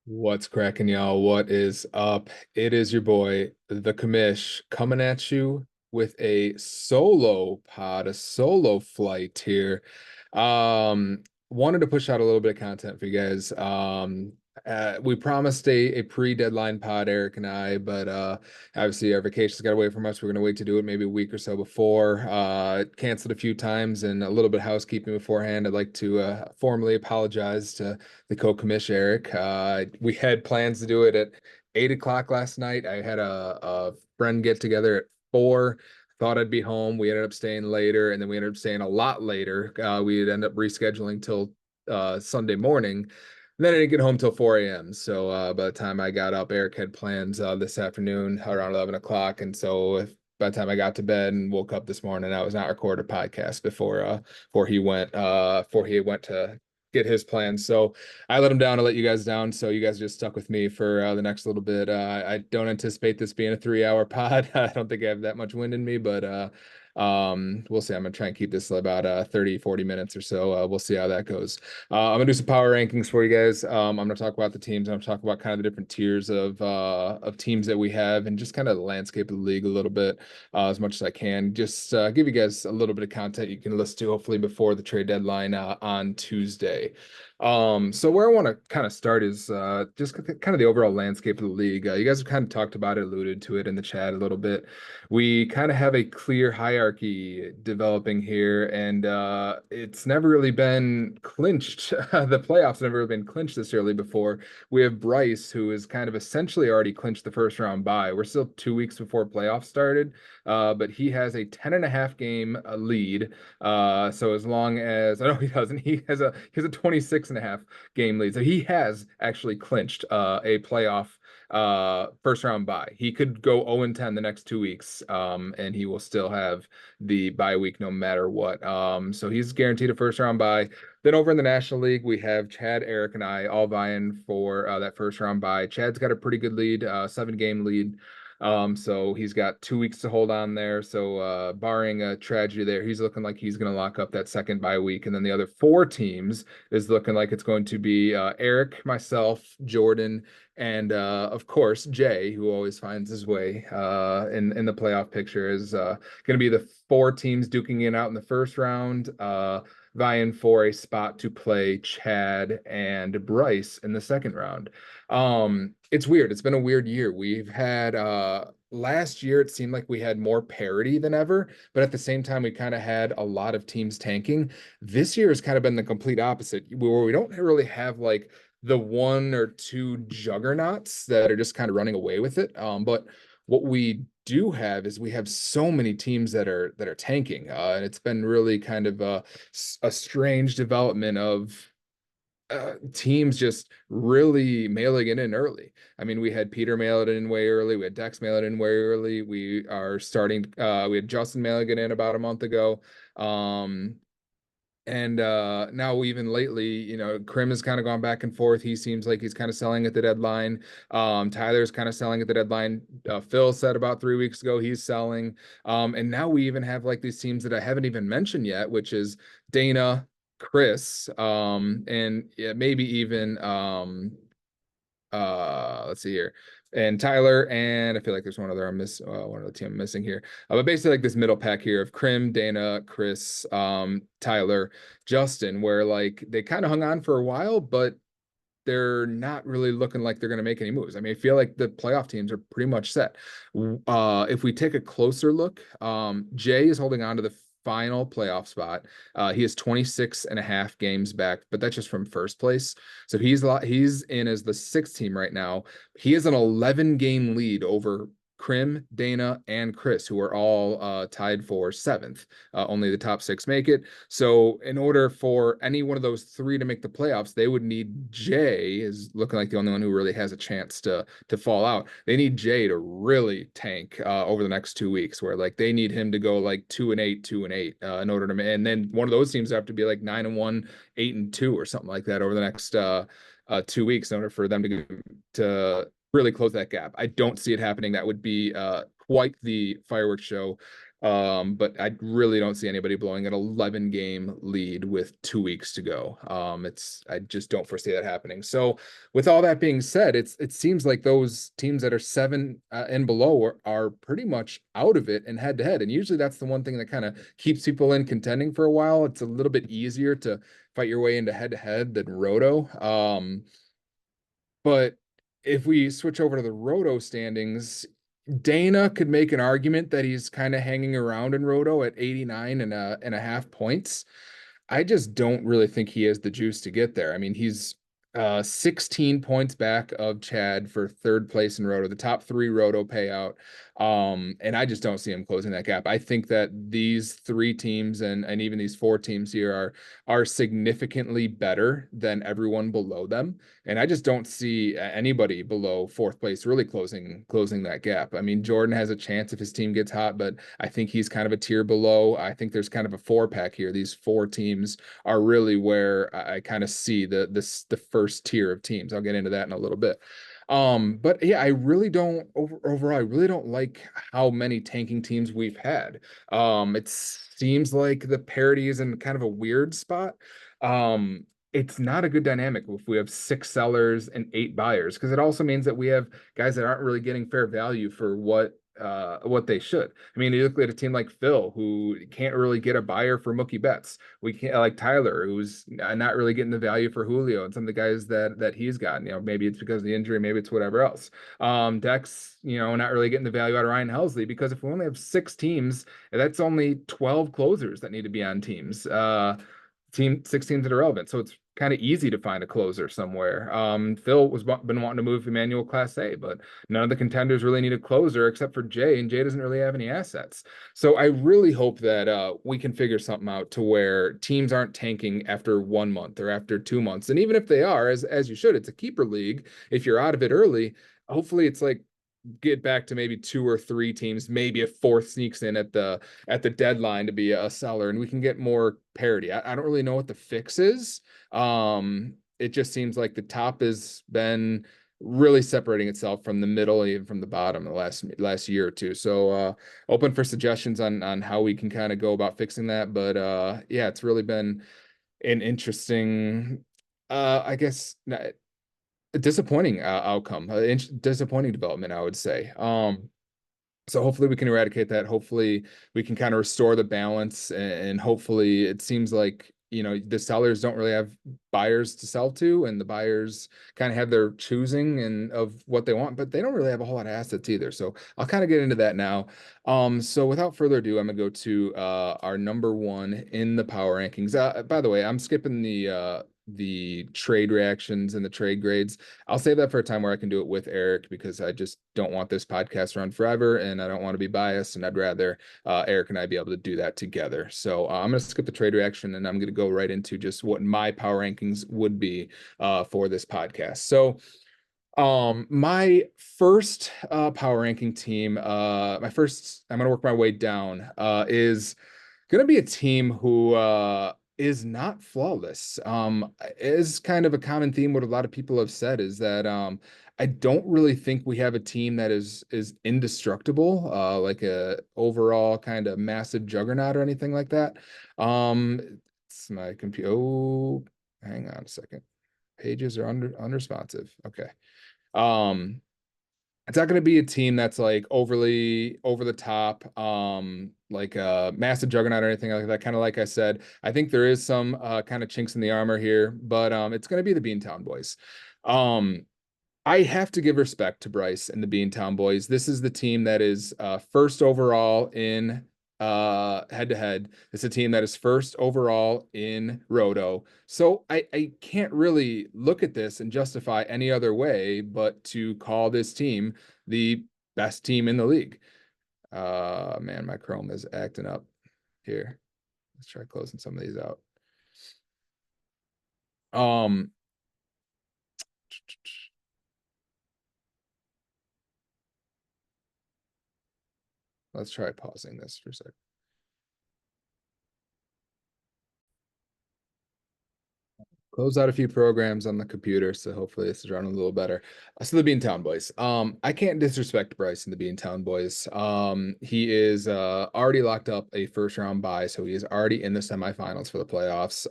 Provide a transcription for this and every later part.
What's cracking, y'all? What is up? It is your boy, the Commish, coming at you with a solo pod, a solo flight here. Wanted to push out a little bit of content for you guys. We promised a pre-deadline pod, Eric and I, but obviously our vacations got away from us. We're gonna wait to do it maybe a week or so before. Canceled a few times and a little bit of housekeeping beforehand. I'd like to formally apologize to the co-commish Eric. We had plans to do it at 8 o'clock last night. I had a friend get together at 4. Thought I'd be home. We ended up staying later, and then we ended up staying a lot later. We'd end up rescheduling till Sunday morning. And then I didn't get home till 4 a.m. So by the time I got up, Eric had plans this afternoon around 11 o'clock. And so by the time I got to bed and woke up this morning, I was not recording a podcast before he went to get his plans. So I let him down to let you guys down. So you guys just stuck with me for the next little bit. I don't anticipate this being a 3 hour pod. I don't think I have that much wind in me, but we'll see. I'm gonna try and keep this about 30, 40 minutes or so. We'll see how that goes. I'm gonna do some power rankings for you guys. I'm gonna talk about the teams. I'm gonna talk about kind of the different tiers of teams that we have and just kind of the landscape of the league a little bit as much as I can. Just give you guys a little bit of content you can listen to hopefully before the trade deadline on Tuesday. So where I want to kind of start is just kind of the overall landscape of the league. You guys have kind of talked about it, alluded to it in the chat a little bit. We kind of have a clear hierarchy developing here, and it's never really been clinched. The playoffs never really been clinched this early before. We have Bryce, who is kind of essentially already clinched the first round bye. We're still 2 weeks before playoffs started, but he has a 10.5 game lead. So as long as I know he doesn't, he has a 26.5 game lead. So he has actually clinched a playoff first round bye. He could go 0-10 the next 2 weeks, and he will still have the bye week no matter what. So he's guaranteed a first round bye. Then over in the National League, we have Chad, Eric, and I all vying for that first round bye. Chad's got a pretty good lead, 7 game lead. So he's got 2 weeks to hold on there. So barring a tragedy there, he's looking like he's going to lock up that second bye week. And then the other 4 teams is looking like it's going to be Eric, myself, Jordan, and of course Jay, who always finds his way in the playoff picture, is going to be the 4 teams duking it out in the first round. Vying for a spot to play Chad and Bryce in the second round. It's weird. It's been a weird year. We've had last year it seemed like we had more parity than ever, but at the same time we kind of had a lot of teams tanking. This year has kind of been the complete opposite, where we don't really have like the 1 or 2 juggernauts that are just kind of running away with it. But what we do have is we have so many teams that are tanking, and it's been really kind of a strange development of teams just really mailing it in early. I mean, we had Peter mail it in way early. We had Dex mail it in way early. We are starting. We had Justin mailing it in about a month ago. And now even lately, Krim has kind of gone back and forth. He seems like he's kind of selling at the deadline. Tyler's kind of selling at the deadline. Phil said about 3 weeks ago he's selling. And now we even have like these teams that I haven't even mentioned yet, which is Dana, Chris, and yeah, maybe even let's see here, and Tyler, and I feel like there's one other one other team I'm missing here. But basically like this middle pack here of Krim, Dana, Chris, Tyler, Justin, where like they kind of hung on for a while, but they're not really looking like they're going to make any moves. I mean, I feel like the playoff teams are pretty much set. If we take a closer look, Jay is holding on to the final playoff spot. He has 26.5 games back, but that's just from first place. So he's in as the 6th team right now. He has an 11 game lead over Krim, Dana, and Chris, who are all tied for 7th. Only the top 6 make it. So in order for any one of those 3 to make the playoffs, they would need Jay, is looking like the only one who really has a chance to fall out. They need Jay to really tank over the next 2 weeks, where like they need him to go like 2-8, 2-8 in order to, and then one of those teams have to be like 9-1, 8-2 or something like that over the next 2 weeks in order for them to really close that gap. I don't see it happening. That would be quite the fireworks show. But I really don't see anybody blowing an 11 game lead with 2 weeks to go. I just don't foresee that happening. So with all that being said, it seems like those teams that are seven and below are pretty much out of it and head to head. And usually that's the one thing that kind of keeps people in contending for a while. It's a little bit easier to fight your way into head to head than Roto. But if we switch over to the Roto standings, Dana could make an argument that he's kind of hanging around in Roto at 89 and a half points. I just don't really think he has the juice to get there. I mean, he's 16 points back of Chad for third place in Roto, the top three Roto payout. And I just don't see him closing that gap. I think that these three teams and even these four teams here are significantly better than everyone below them. And I just don't see anybody below fourth place really closing that gap. I mean, Jordan has a chance if his team gets hot, but I think he's kind of a tier below. I think there's kind of a four pack here. These four teams are really where I kind of see the first tier of teams. I'll get into that in a little bit. But yeah, I really don't overall, I really don't like how many tanking teams we've had. It seems like the parity is in kind of a weird spot. It's not a good dynamic if we have six sellers and eight buyers, because it also means that we have guys that aren't really getting fair value for what they should. I mean, you look at a team like Phil, who can't really get a buyer for Mookie Betts. We can't like Tyler, who's not really getting the value for Julio and some of the guys that he's gotten. You know, maybe it's because of the injury, maybe it's whatever else. Dex, not really getting the value out of Ryan Helsley, because if we only have six teams, that's only 12 closers that need to be on teams. Six teams that are relevant. So it's kind of easy to find a closer somewhere. Phil was been wanting to move Emmanuel Class A, but none of the contenders really need a closer except for Jay, and Jay doesn't really have any assets. So I really hope that we can figure something out to where teams aren't tanking after 1 month or after 2 months. And even if they are, as you should, it's a keeper league. If you're out of it early, hopefully it's like get back to maybe two or three teams, maybe a fourth sneaks in at the deadline to be a seller, and we can get more parity. I don't really know what the fix is. It just seems like the top has been really separating itself from the middle and even from the bottom the last year or two. So open for suggestions on how we can kind of go about fixing that. But yeah, it's really been an interesting I guess a disappointing outcome, disappointing development, I would say. So hopefully we can eradicate that. Hopefully we can kind of restore the balance, and hopefully it seems like the sellers don't really have buyers to sell to, and the buyers kind of have their choosing and of what they want, but they don't really have a whole lot of assets either. So I'll kind of get into that now. So without further ado, I'm gonna go to our number one in the power rankings. By the way, I'm skipping the trade reactions and the trade grades. I'll save that for a time where I can do it with Eric, because I just don't want this podcast to run forever and I don't want to be biased, and I'd rather Eric and I be able to do that together. So I'm going to skip the trade reaction and I'm going to go right into just what my power rankings would be for this podcast. So my first power ranking team, I'm going to work my way down, is going to be a team who is not flawless. Is kind of a common theme. What a lot of people have said is that I don't really think we have a team that is indestructible, like a overall kind of massive juggernaut or anything like that. Um, it's my computer. Oh, hang on a second. Pages are unresponsive. Okay. Um, it's not going to be a team that's like overly over the top, like a massive juggernaut or anything like that. Kind of like I said, I think there is some kind of chinks in the armor here, but it's going to be the Beantown Boys. Um, I have to give respect to Bryce and the Beantown Boys. This is the team that is first overall in head to head. It's a team that is first overall in Roto. So I can't really look at this and justify any other way but to call this team the best team in the league. Man, my Chrome is acting up here. Let's try closing some of these out. Um, let's try pausing this for a sec. Close out a few programs on the computer, so hopefully this is running a little better. So the Beantown Boys. I can't disrespect Bryce and the Beantown Boys. He is already locked up a first round bye, so he is already in the semifinals for the playoffs.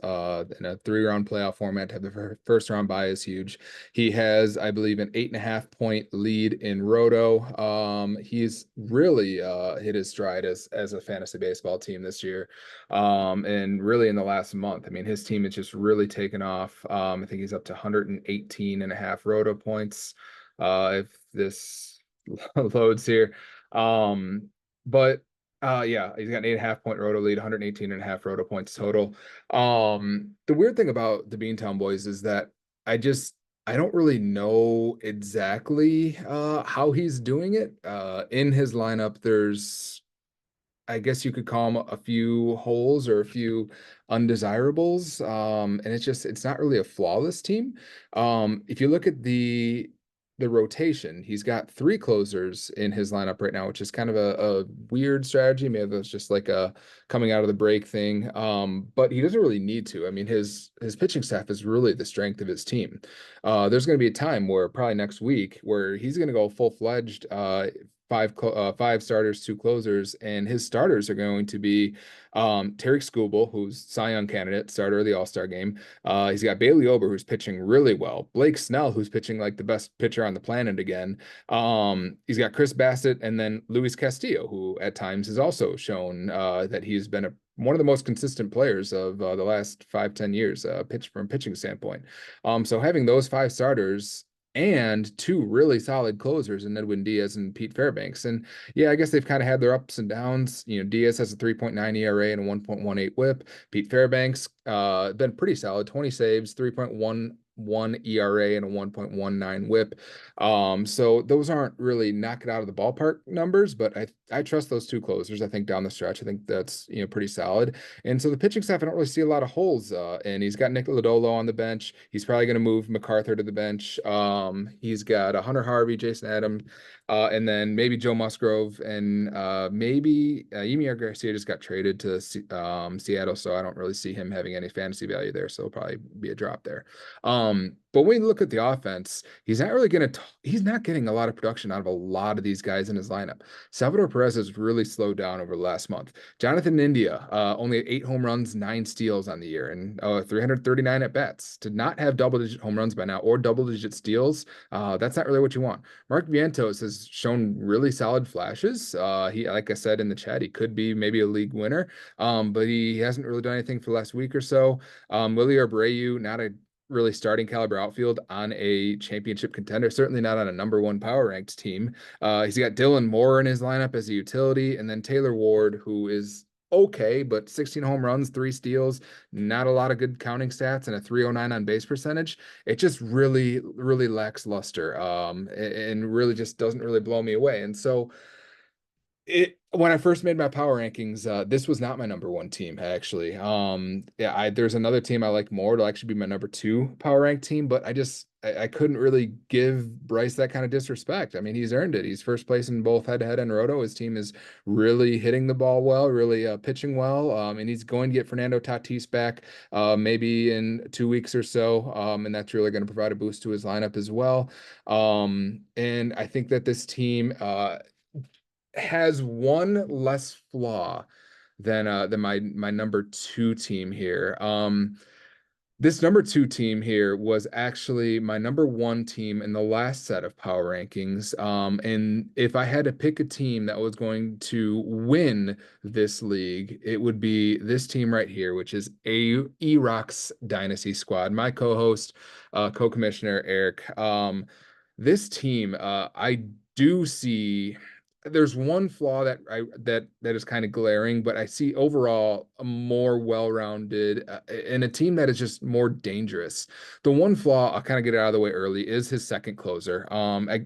In a 3 round playoff format, to have the first round bye is huge. He has, I believe, an 8.5 point lead in Roto. He's really hit his stride as a fantasy baseball team this year. And really in the last month, I mean, his team has just really taken off. I think he's up to 118 and a half roto points. If this loads here. But yeah, he's got an 8.5 point roto lead, 118 and a half roto points total. The weird thing about the Beantown Boys is that I just I don't really know exactly how he's doing it. In his lineup, there's I guess you could call them a few holes or a few undesirables. And it's not really a flawless team. If you look at the rotation, he's got 3 closers in his lineup right now, which is kind of a weird strategy. Maybe that's just like a coming out of the break thing. But he doesn't really need to. I mean, his pitching staff is really the strength of his team. There's going to be a time where probably next week where he's going to go full-fledged five starters, 2 closers, and his starters are going to be Tarek Skubal, who's Cy Young candidate, starter of the All-Star game. He's got Bailey Ober, who's pitching really well. Blake Snell, who's pitching like the best pitcher on the planet again. He's got Chris Bassett, and then Luis Castillo, who at times has also shown that he's been one of the most consistent players of the last 5-10 years, from pitching standpoint. So having those 5 starters and 2 really solid closers in Edwin Diaz and Pete Fairbanks. And yeah, I guess they've kind of had their ups and downs. You know, Diaz has a 3.9 ERA and a 1.18 whip. Pete Fairbanks, been pretty solid, 20 saves, 3.11 ERA and a 1.19 whip. So those aren't really knock it out of the ballpark numbers, but I trust those 2 closers. I think down the stretch, I think that's, pretty solid. And so the pitching staff, I don't really see a lot of holes. And he's got Nick Lodolo on the bench. He's probably going to move MacArthur to the bench. He's got Hunter Harvey, Jason Adam, and then maybe Joe Musgrove, and maybe Yimier Garcia just got traded to Seattle, so I don't really see him having any fantasy value there. So it'll probably be a drop there. But when you look at the offense, he's not getting a lot of production out of a lot of these guys in his lineup. Salvador Perez has really slowed down over the last month. Jonathan India, only 8 home runs, 9 steals on the year, and 339 at bats. To not have double-digit home runs by now or double-digit steals, that's not really what you want. Mark Vientos has shown really solid flashes. He, like I said in the chat, he could be maybe a league winner, but he hasn't really done anything for the last week or so. Willie Abreu, not a really starting caliber outfield on a championship contender, certainly not on a #1 power ranked team. He's got Dylan Moore in his lineup as a utility, and then Taylor Ward, who is okay, but 16 home runs, 3 steals, not a lot of good counting stats, and a 309 on base percentage. It just really, really lacks luster, and really just doesn't really blow me away. And so when I first made my power rankings, this was not my #1 team actually. Yeah, there's another team I like more. It'll actually be my #2 power rank team, but I couldn't really give Bryce that kind of disrespect. I mean, he's earned it. He's first place in both head-to-head and roto. His team is really hitting the ball well, really pitching well, and he's going to get Fernando Tatis back maybe in 2 weeks or so, and that's really going to provide a boost to his lineup as well. And I think that this team has one less flaw than my #2 team here. This #2 team here was actually my #1 team in the last set of power rankings. And if I had to pick a team that was going to win this league, it would be this team right here, which is E-Rock's Dynasty Squad. My co-host, co-commissioner Eric. This team, I do see there's one flaw that is kind of glaring, but I see overall a more well-rounded and a team that is just more dangerous. The one flaw, I'll kind of get it out of the way early, is his second closer.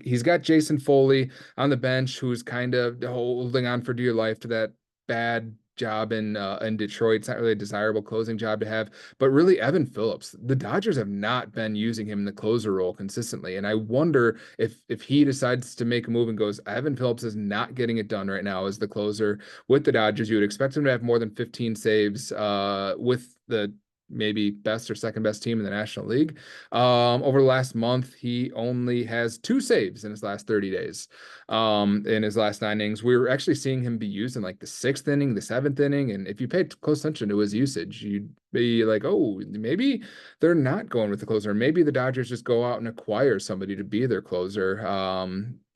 He's got Jason Foley on the bench, who's kind of holding on for dear life to that bad job in Detroit. It's not really a desirable closing job to have, but really Evan Phillips, the Dodgers have not been using him in the closer role consistently. And I wonder if he decides to make a move and goes, Evan Phillips is not getting it done right now as the closer with the Dodgers. You would expect him to have more than 15 saves with the maybe best or second best team in the National League. Over the last month, he only has 2 saves in his last 30 days. In his last 9 innings, we were actually seeing him be used in like the 6th inning, the 7th inning, and if you paid close attention to his usage, you'd be like, oh, maybe they're not going with the closer. Maybe the Dodgers just go out and acquire somebody to be their closer.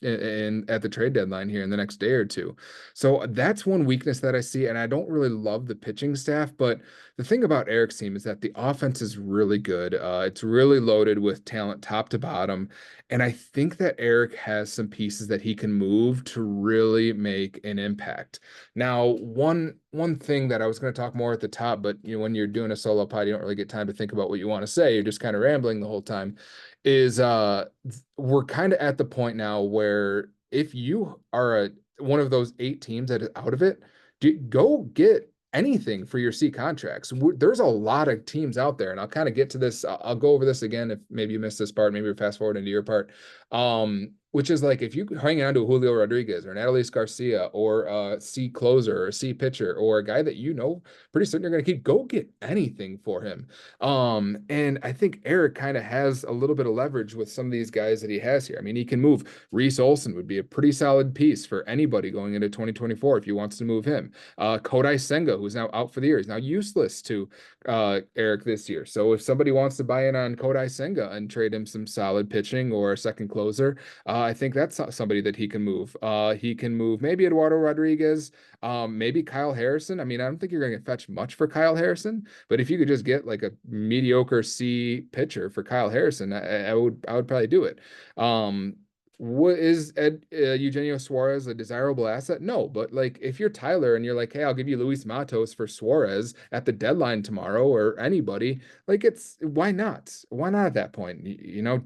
And at the trade deadline here in the next day or two. So that's one weakness that I see. And I don't really love the pitching staff, but the thing about Eric's team is that the offense is really good. It's really loaded with talent top to bottom. And I think that Eric has some pieces that he can move to really make an impact. Now, one thing that I was going to talk more at the top, but when you're doing a solo pod, you don't really get time to think about what you want to say. You're just kind of rambling the whole time. Is we're kind of at the point now where if you are one of those 8 teams that is out of it, go get anything for your C contracts. There's a lot of teams out there, and I'll kind of get to this. I'll go over this again if maybe you missed this part. Maybe we're fast forward into your part. Which is like if you hang on to Julio Rodriguez or Natalie Garcia or a C closer or a C pitcher or a guy that pretty certain you're going to keep, go get anything for him. And I think Eric kind of has a little bit of leverage with some of these guys that he has here. I mean, he can move. Reese Olson would be a pretty solid piece for anybody going into 2024 if he wants to move him. Kodai Senga, who's now out for the year, is now useless to Eric this year. So if somebody wants to buy in on Kodai Senga and trade him some solid pitching or a second closer, I think that's somebody that he can move. He can move maybe Eduardo Rodriguez, maybe Kyle Harrison. I mean, I don't think you're going to fetch much for Kyle Harrison, but if you could just get like a mediocre C pitcher for Kyle Harrison, I would probably do it. What is Eugenio Suarez a desirable asset? No, but like if you're Tyler and you're like, hey, I'll give you Luis Matos for Suarez at the deadline tomorrow or anybody, like why not? Why not at that point?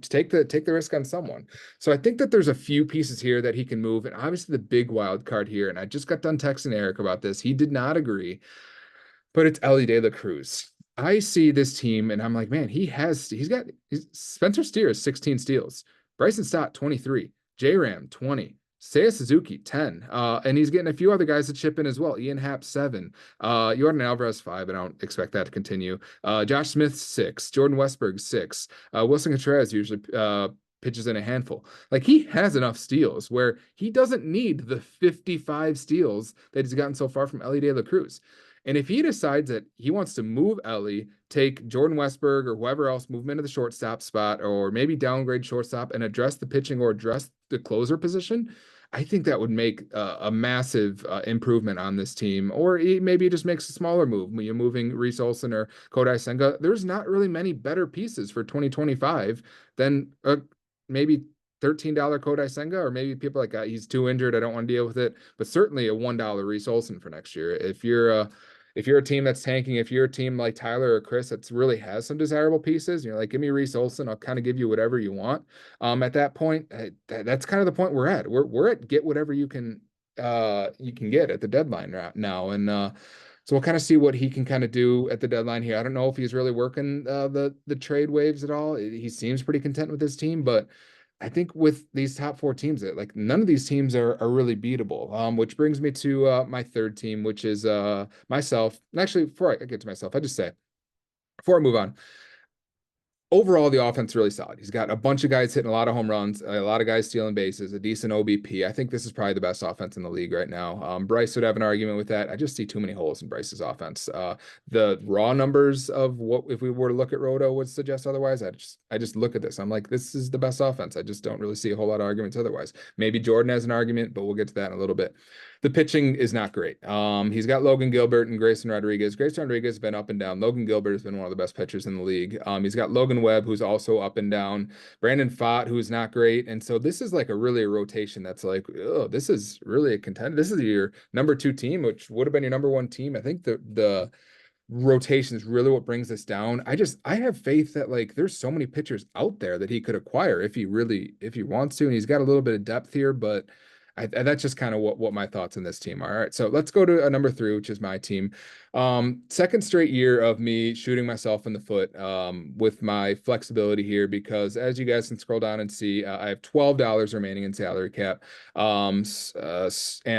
Take the risk on someone. So I think that there's a few pieces here that he can move, and obviously the big wild card here. And I just got done texting Eric about this. He did not agree, but it's Elly De La Cruz. I see this team and I'm like, man, Spencer Steer has 16 steals. Bryson Stott, 23. J-Ram, 20. Seiya Suzuki, 10. And he's getting a few other guys to chip in as well. Ian Happ, 7. Jordan Alvarez, 5. I don't expect that to continue. Josh Smith, 6. Jordan Westberg, 6. Wilson Contreras usually pitches in a handful. Like he has enough steals where he doesn't need the 55 steals that he's gotten so far from Elly De La Cruz. And if he decides that he wants to move Elly, take Jordan Westberg or whoever else, move him into the shortstop spot, or maybe downgrade shortstop and address the pitching or address the closer position, I think that would make a massive improvement on this team. Or maybe he just makes a smaller move. You're moving Reese Olson or Kodai Senga. There's not really many better pieces for 2025 than maybe $13 Kodai Senga, or maybe people like he's too injured, I don't want to deal with it. But certainly a $1 Reese Olson for next year. If you're a team that's tanking, if you're a team like Tyler or Chris that really has some desirable pieces, you're like, give me Reese Olson, I'll kind of give you whatever you want. At that point, that's kind of the point we're at. We're at get whatever you can get at the deadline right now, and so we'll kind of see what he can kind of do at the deadline here. I don't know if he's really working the trade waves at all. He seems pretty content with his team, but I think with these top 4 teams, that like none of these teams are really beatable. Which brings me to my third team, which is myself. And actually, before I get to myself, I just say before I move on, overall, the offense is really solid. He's got a bunch of guys hitting a lot of home runs, a lot of guys stealing bases, a decent OBP. I think this is probably the best offense in the league right now. Bryce would have an argument with that. I just see too many holes in Bryce's offense. The raw numbers of what if we were to look at Roto would suggest otherwise. I just look at this. I'm like, this is the best offense. I just don't really see a whole lot of arguments otherwise. Maybe Jordan has an argument, but we'll get to that in a little bit. The pitching is not great. He's got Logan Gilbert and Grayson Rodriguez. Grayson Rodriguez has been up and down. Logan Gilbert has been one of the best pitchers in the league. He's got Logan Webb, who's also up and down. Brandon Pfaadt, who's not great. And so this is like really a rotation that's like, oh, this is really a contender. This is your number 2 team, which would have been your number 1 team. I think the rotation is really what brings this down. I have faith that like there's so many pitchers out there that he could acquire if he wants to, and he's got a little bit of depth here, but that's just kind of what my thoughts on this team are. All right, so let's go to a number three, which is my team. Second straight year of me shooting myself in the foot with my flexibility here, because as you guys can scroll down and see, I have $12 remaining in salary cap. And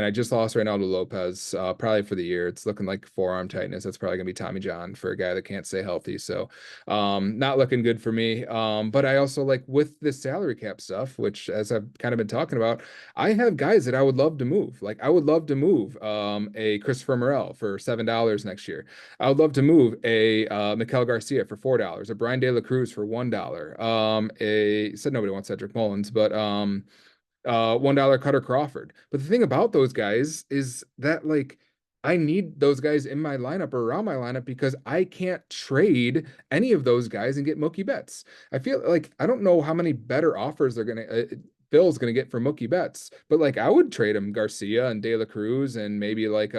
I just lost Reynaldo Lopez, probably for the year. It's looking like forearm tightness. That's probably gonna be Tommy John for a guy that can't stay healthy. So, not looking good for me. But I also like with this salary cap stuff, which as I've kind of been talking about, I have guys that I would love to move. Like I would love to move a Christopher Morel for $7 next year. I would love to move a Miguel Garcia for $4, a Brian De La Cruz for $1. A said nobody wants Cedric Mullins, but $1 Cutter Crawford. But the thing about those guys is that like I need those guys in my lineup or around my lineup because I can't trade any of those guys and get Mookie Betts. I feel like I don't know how many better offers they're gonna Bill's gonna get for Mookie Betts, but like I would trade him Garcia and De La Cruz and maybe like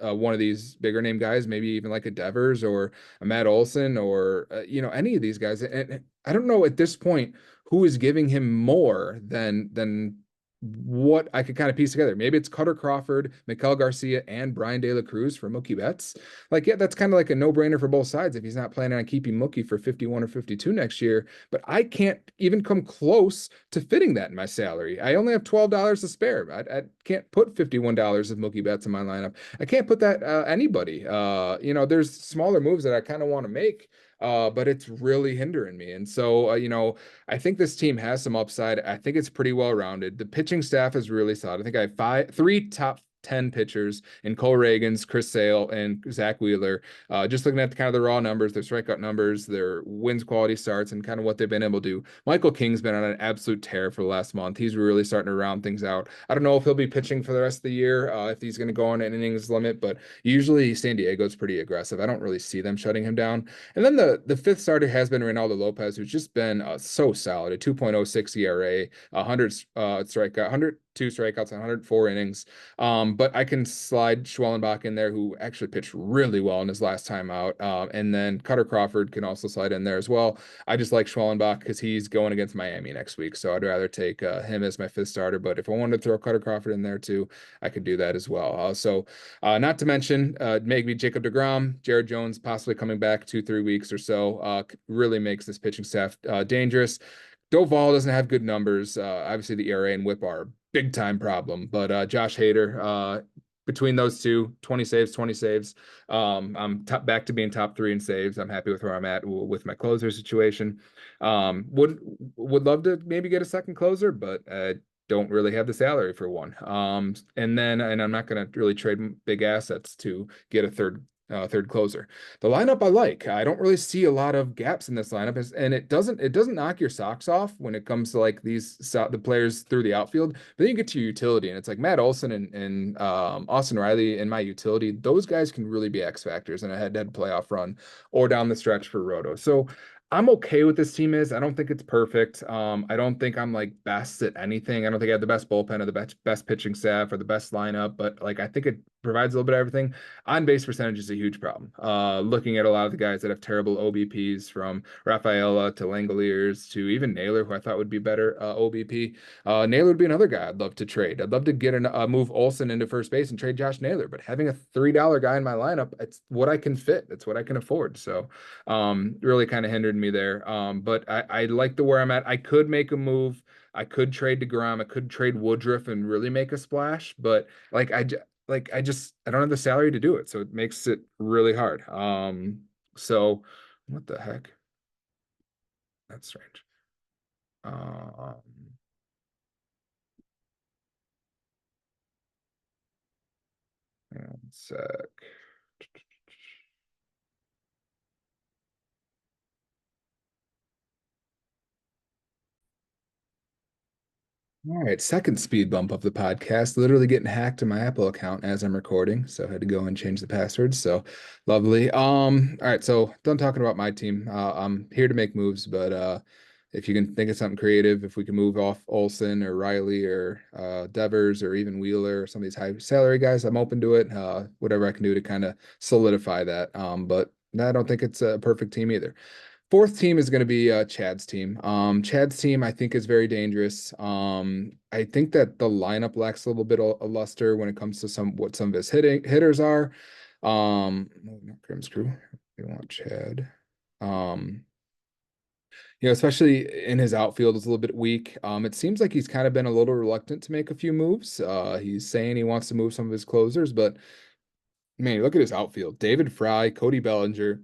one of these bigger name guys, maybe even like a Devers or a Matt Olson or any of these guys. And I don't know at this point who is giving him more than what I could kind of piece together. Maybe it's Cutter Crawford, Miguel Garcia, and Brian De La Cruz for Mookie Betts. Like, yeah, that's kind of like a no-brainer for both sides if he's not planning on keeping Mookie for 51 or 52 next year. But I can't even come close to fitting that in my salary. I only have $12 to spare. I can't put $51 of Mookie Betts in my lineup. I can't put that anybody. There's smaller moves that I kind of want to make. But it's really hindering me. And so, I think this team has some upside. I think it's pretty well rounded. The pitching staff is really solid. I think I have three top 10 pitchers in Cole Reagans, Chris Sale, and Zach Wheeler. Just looking at the kind of the raw numbers, their strikeout numbers, their wins quality starts, and kind of what they've been able to do. Michael King's been on an absolute tear for the last month. He's really starting to round things out. I don't know if he'll be pitching for the rest of the year, if he's going to go on an innings limit, but usually San Diego's pretty aggressive. I don't really see them shutting him down. And then the fifth starter has been Reynaldo Lopez, who's just been so solid, a 2.06 ERA, 100 strikeout, 102 strikeouts, 104 innings. But I can slide Schwellenbach in there, who actually pitched really well in his last time out. And then Cutter Crawford can also slide in there as well. I just like Schwellenbach because he's going against Miami next week. So I'd rather take him as my fifth starter. But if I wanted to throw Cutter Crawford in there too, I could do that as well. Not to mention maybe Jacob deGrom, Jared Jones possibly coming back 2-3 weeks or so, really makes this pitching staff dangerous. Doval doesn't have good numbers. Obviously, the ERA and WHIP are big time problem. But Josh Hader, between those two, 20 saves, 20 saves. I'm back to being top three in saves. I'm happy with where I'm at with my closer situation. Would love to maybe get a second closer, but don't really have the salary for one. And I'm not going to really trade big assets to get a third closer. The lineup I like. I don't really see a lot of gaps in this lineup, and it doesn't knock your socks off when it comes to like the players through the outfield. But then you get to your utility, and it's like Matt Olson and Austin Riley in my utility. Those guys can really be X factors in a head-to-head playoff run or down the stretch for Roto. So I'm okay with this team is. I don't think it's perfect. I don't think I'm like best at anything. I don't think I have the best bullpen or the best pitching staff or the best lineup, but like I think it provides a little bit of everything. On base percentage is a huge problem. Looking at a lot of the guys that have terrible OBPs, from Rafaela to Langoliers to even Naylor, who I thought would be better OBP. Naylor would be another guy I'd love to trade. I'd love to get move Olson into first base and trade Josh Naylor, but having a $3 guy in my lineup, it's what I can fit. It's what I can afford. So really kind of hindered me there. But I like the where I'm at. I could make a move. I could trade DeGrom. I could trade Woodruff and really make a splash, but I don't have the salary to do it, so it makes it really hard. So what the heck? That's strange. Um, hang on a sec. All right, second speed bump of the podcast. Literally getting hacked to my Apple account as I'm recording, so I had to go and change the password. So lovely. All right, so done talking about my team. I'm here to make moves, but if you can think of something creative, if we can move off Olson or Riley or Devers or even Wheeler or some of these high salary guys, I'm open to it. Whatever I can do to kind of solidify that. But I don't think it's a perfect team either. Fourth team is going to be Chad's team. Chad's team, I think, is very dangerous. I think that the lineup lacks a little bit of luster when it comes to what some of his hitters are. No, not Grimm's crew. We want Chad. Um, especially in his outfield is a little bit weak. It seems like he's kind of been a little reluctant to make a few moves. He's saying he wants to move some of his closers, but man, look at his outfield. David Fry, Cody Bellinger,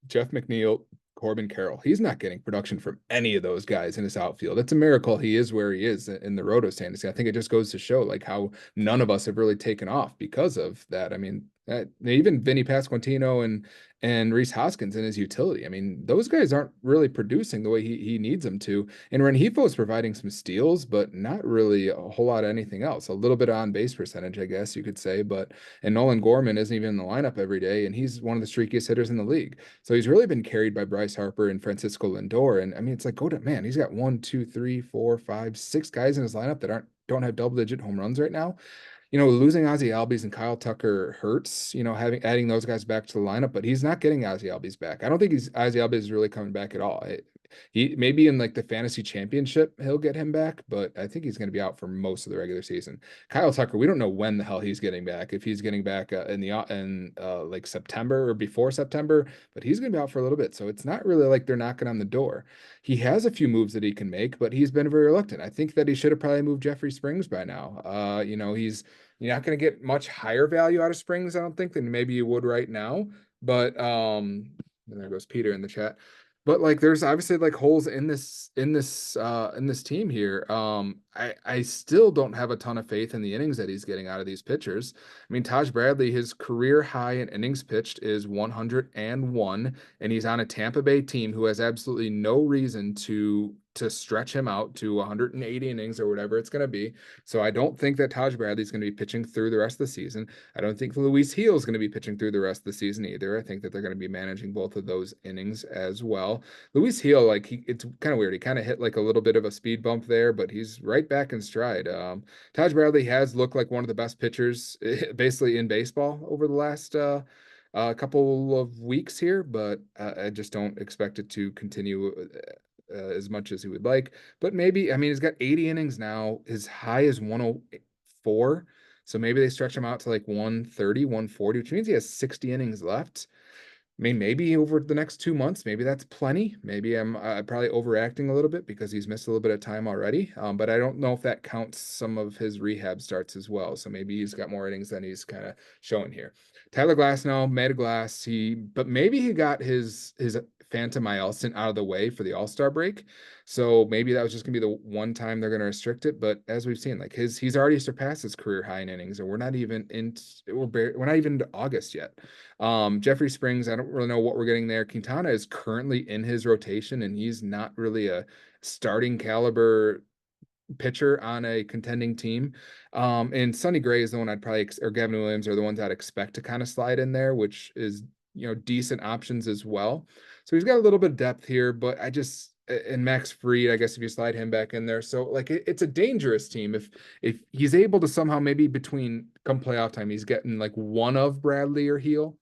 Jeff McNeil, Corbin Carroll. He's not getting production from any of those guys in his outfield. It's a miracle he is where he is in the roto standings. I think it just goes to show like how none of us have really taken off because of that. I mean, even Vinny Pasquantino and Reese Hoskins in his utility. I mean, those guys aren't really producing the way he needs them to. And Rengifo is providing some steals, but not really a whole lot of anything else. A little bit of on base percentage, I guess you could say, but and Nolan Gorman isn't even in the lineup every day, and he's one of the streakiest hitters in the league. So he's really been carried by Bryce Harper and Francisco Lindor. And I mean, it's like, man, he's got 6 guys in his lineup that don't have double-digit home runs right now. Losing Ozzie Albies and Kyle Tucker hurts, adding those guys back to the lineup, but he's not getting Ozzie Albies back. I don't think Ozzie Albies is really coming back at all. He maybe in like the fantasy championship, he'll get him back, but I think he's going to be out for most of the regular season. Kyle Tucker, we don't know when the hell he's getting back. If he's getting back in like September or before September, but he's going to be out for a little bit. So it's not really like they're knocking on the door. He has a few moves that he can make, but he's been very reluctant. I think that he should have probably moved Jeffrey Springs by now. He's You're not going to get much higher value out of Springs, I don't think, than maybe you would right now. But and there goes Peter in the chat. But like there's obviously like holes in this team here. I still don't have a ton of faith in the innings that he's getting out of these pitchers. I mean, Taj Bradley, his career high in innings pitched is 101, and he's on a Tampa Bay team who has absolutely no reason to stretch him out to 180 innings or whatever it's going to be. So I don't think that Taj Bradley is going to be pitching through the rest of the season. I don't think Luis Heel is going to be pitching through the rest of the season either. I think that they're going to be managing both of those innings as well. Luis Heel, it's kind of weird. He kind of hit like a little bit of a speed bump there, but he's right back in stride. Taj Bradley has looked like one of the best pitchers basically in baseball over the last couple of weeks here, but I just don't expect it to continue as much as he would like. But maybe, I mean, he's got 80 innings now. His high is 104. So maybe they stretch him out to like 130, 140, which means he has 60 innings left. I mean, maybe over the next 2 months, maybe that's plenty. Maybe I'm probably overacting a little bit because he's missed a little bit of time already. But I don't know if that counts some of his rehab starts as well. So maybe he's got more innings than he's kind of showing here. Tyler Glasnow made a glass. But maybe he got his Phantom Ielson out of the way for the All-Star break. So maybe that was just gonna be the one time they're gonna restrict it. But as we've seen, like he's already surpassed his career high in innings, and we're not even into August yet. Jeffrey Springs, I don't really know what we're getting there. Quintana is currently in his rotation, and he's not really a starting caliber pitcher on a contending team. And Sonny Gray is the one I'd probably, or Gavin Williams are the ones I'd expect to kind of slide in there, which is, decent options as well. So he's got a little bit of depth here, but and Max Fried, I guess if you slide him back in there. So like it's a dangerous team. If he's able to somehow maybe come playoff time, he's getting like one of Bradley or Heel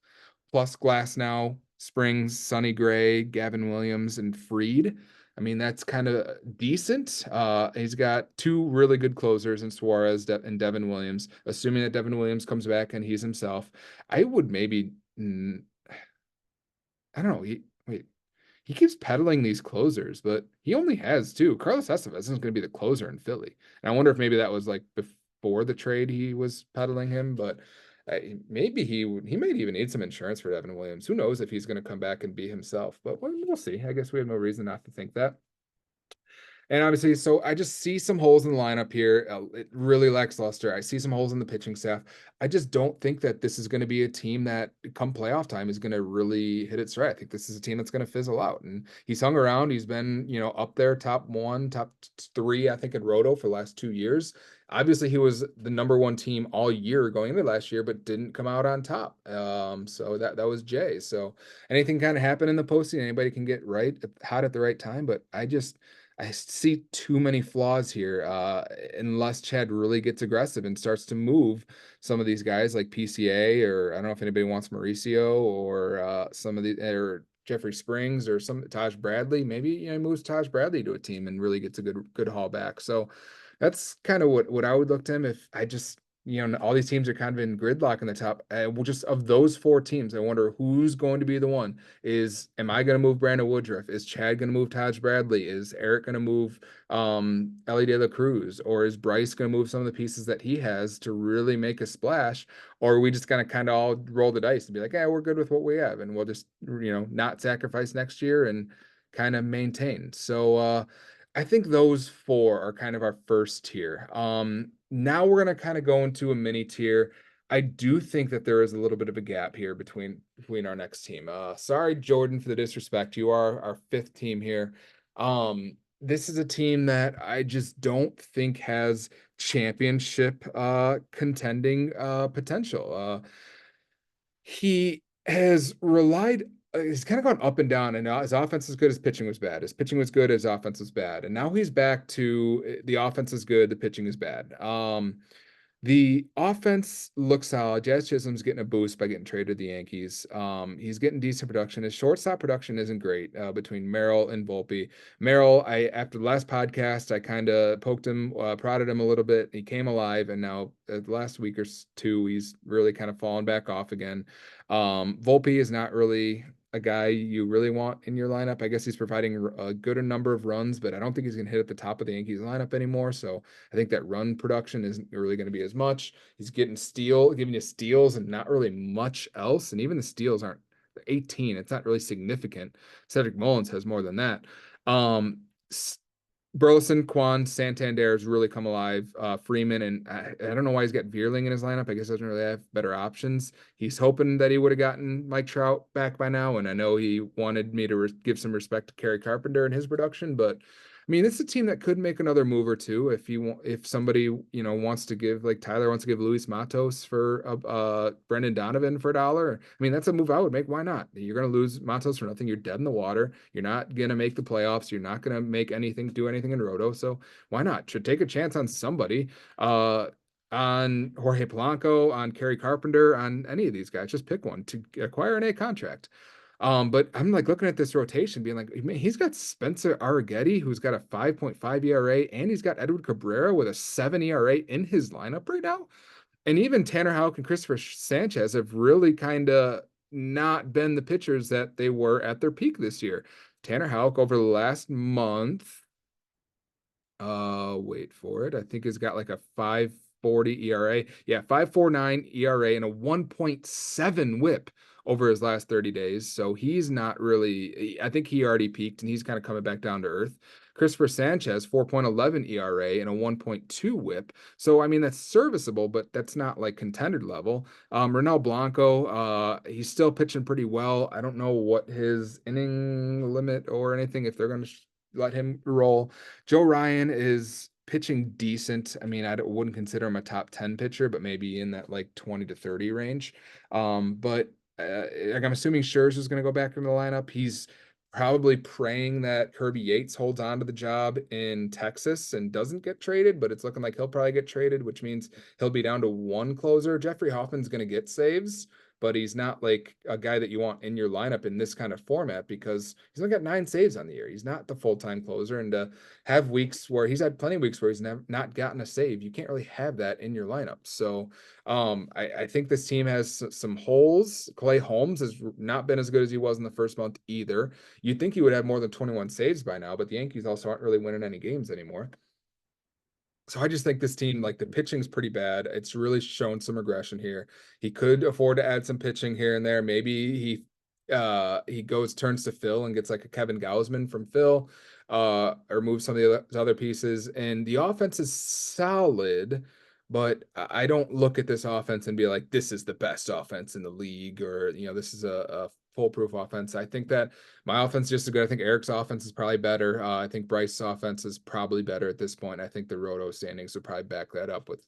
plus Glasnow, Springs, Sonny Gray, Gavin Williams, and Fried. I mean, that's kind of decent. He's got two really good closers in Suarez and Devin Williams. Assuming that Devin Williams comes back and he's himself, I would maybe, I don't know. He keeps peddling these closers, but he only has two. Carlos Estevez is going to be the closer in Philly. And I wonder if maybe that was like before the trade he was peddling him, but maybe he might even need some insurance for Devin Williams. Who knows if he's going to come back and be himself, but we'll see. I guess we have no reason not to think that. And obviously, so I just see some holes in the lineup here. It really lacks luster. I see some holes in the pitching staff. I just don't think that this is going to be a team that come playoff time is going to really hit its stride. I think this is a team that's going to fizzle out. And he's hung around. He's been, up there, top 1, top 3, I think, in Roto for the last 2 years. Obviously, he was the number 1 team all year going into last year, but didn't come out on top. So that was Jay. So anything kind of happen in the postseason. Anybody can get hot at the right time, but I see too many flaws here. Unless Chad really gets aggressive and starts to move some of these guys like PCA, or I don't know if anybody wants Mauricio or some of the or Jeffrey Springs or some Taj Bradley, maybe he moves Taj Bradley to a team and really gets a good haul back. So that's kind of what I would look to him if I just all these teams are kind of in gridlock in the top. Well, just of those four teams, I wonder who's going to be the one. Am I going to move Brandon Woodruff? Is Chad going to move Taj Bradley? Is Eric going to move Ellie De La Cruz? Or is Bryce going to move some of the pieces that he has to really make a splash? Or are we just going to kind of all roll the dice and be like, yeah, we're good with what we have, and we'll just not sacrifice next year and kind of maintain. So I think those four are kind of our first tier. Now we're going to kind of go into a mini tier. I do think that there is a little bit of a gap here between our next team. Sorry, Jordan, for the disrespect. You are our fifth team here. This is a team that I just don't think has championship contending potential. He has relied he's kind of gone up and down, and his offense is good, his pitching was bad. His pitching was good, his offense was bad. And now he's back to the offense is good, the pitching is bad. The offense looks solid. Jazz Chisholm's getting a boost by getting traded to the Yankees. He's getting decent production. His shortstop production isn't great between Merrill and Volpe. Merrill, after the last podcast, I kind of poked him, prodded him a little bit. He came alive, and now the last week or two, he's really kind of fallen back off again. Volpe is not really a guy you really want in your lineup. I guess he's providing a good number of runs, but I don't think he's going to hit at the top of the Yankees lineup anymore. So I think that run production isn't really going to be as much. He's giving you steals and not really much else. And even the steals aren't 18. It's not really significant. Cedric Mullins has more than that. Burleson, Quan, Santander has really come alive. Freeman, and I don't know why he's got Veerling in his lineup. I guess he doesn't really have better options. He's hoping that he would have gotten Mike Trout back by now, and I know he wanted me to give some respect to Kerry Carpenter and his production, but I mean, it's a team that could make another move or two if somebody wants to give, like Tyler wants to give Luis Matos for Brendan Donovan for $1. I mean, that's a move I would make. Why not? You're going to lose Matos for nothing. You're dead in the water. You're not going to make the playoffs. You're not going to do anything in Roto. So why not? Should take a chance on somebody. On Jorge Polanco, on Kerry Carpenter, on any of these guys. Just pick one to acquire an A contract. But I'm like looking at this rotation, being like, man, he's got Spencer Arrighetti, who's got a 5.5 ERA, and he's got Edward Cabrera with a 7 ERA in his lineup right now. And even Tanner Houck and Christopher Sanchez have really kind of not been the pitchers that they were at their peak this year. Tanner Houck over the last month, wait for it. I think he's got like a 5.40 ERA. Yeah, 5.49 ERA and a 1.7 whip over his last 30 days. So he's not really, I think he already peaked and he's kind of coming back down to earth. Christopher Sanchez, 4.11 ERA and a 1.2 whip. So, I mean, that's serviceable, but that's not like contender level. Ronel Blanco, he's still pitching pretty well. I don't know what his inning limit or anything, if they're going to let him roll. Joe Ryan is pitching decent. I mean, I wouldn't consider him a top 10 pitcher, but maybe in that like 20 to 30 range. But like I'm assuming Scherzer's going to go back in the lineup. He's probably praying that Kirby Yates holds on to the job in Texas and doesn't get traded, but it's looking like he'll probably get traded, which means he'll be down to one closer. Jeffrey Hoffman's going to get saves, but he's not like a guy that you want in your lineup in this kind of format because he's only got 9 saves on the year. He's not the full-time closer, and to have weeks where he's had plenty of weeks where he's not gotten a save, you can't really have that in your lineup. So I think this team has some holes. Clay Holmes has not been as good as he was in the first month either. You'd think he would have more than 21 saves by now, but the Yankees also aren't really winning any games anymore. So I just think this team, like the pitching's pretty bad. It's really shown some regression here. He could afford to add some pitching here and there. Maybe he turns to Phil and gets like a Kevin Gausman from Phil, or moves some of the other pieces. And the offense is solid, but I don't look at this offense and be like, this is the best offense in the league, or this is a foolproof offense. I think that my offense is just as good. I think Eric's offense is probably better. I think Bryce's offense is probably better at this point. I think the Roto standings would probably back that up with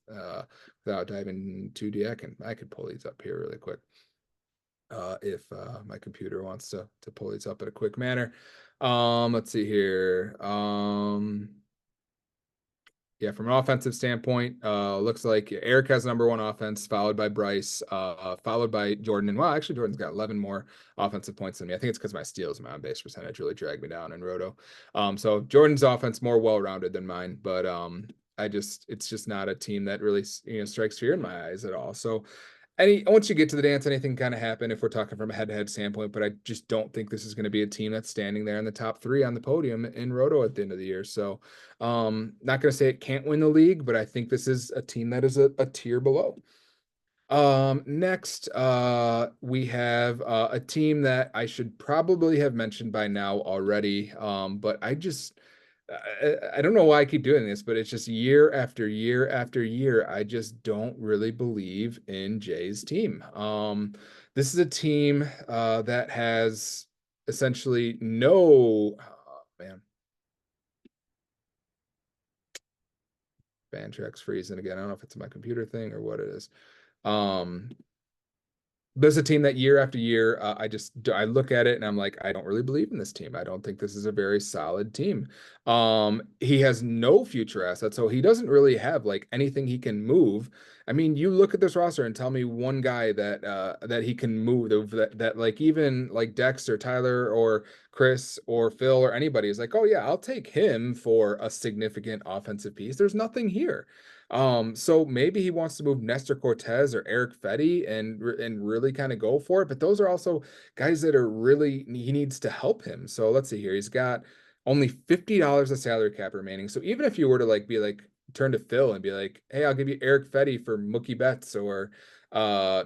without diving too deep. I could pull these up here really quick. If my computer wants to pull these up in a quick manner. Let's see here. Yeah, from an offensive standpoint, looks like Eric has number one offense, followed by Bryce, followed by Jordan. And well, actually, Jordan's got 11 more offensive points than me. I think it's because my steals and my on base percentage really dragged me down in Roto. So Jordan's offense more well-rounded than mine, but it's just not a team that really strikes fear in my eyes at all. So once you get to the dance, anything kind of happen if we're talking from a head-to-head standpoint, but I just don't think this is going to be a team that's standing there in the top three on the podium in Roto at the end of the year. So not going to say it can't win the league, but I think this is a team that is a tier below. Next, we have a team that I should probably have mentioned by now already. But I don't know why I keep doing this, but it's just year after year after year. I just don't really believe in Jay's team. This is a team that has essentially no, oh, man, fan track's freezing again. I don't know if it's my computer thing or what it is. Um, there's a team that year after year, I look at it and I'm like, I don't really believe in this team. I don't think this is a very solid team. He has no future assets, so he doesn't really have like anything he can move. I mean, you look at this roster and tell me one guy that he can move that like even like Dex or Tyler or Chris or Phil or anybody is like, oh yeah, I'll take him for a significant offensive piece. There's nothing here. So maybe he wants to move Nestor Cortez or Eric Fetty and really kind of go for it. But those are also guys that are really he needs to help him. So let's see here. He's got only $50 of salary cap remaining. So even if you were to like be like turn to Phil and be like, hey, I'll give you Eric Fetty for Mookie Betts or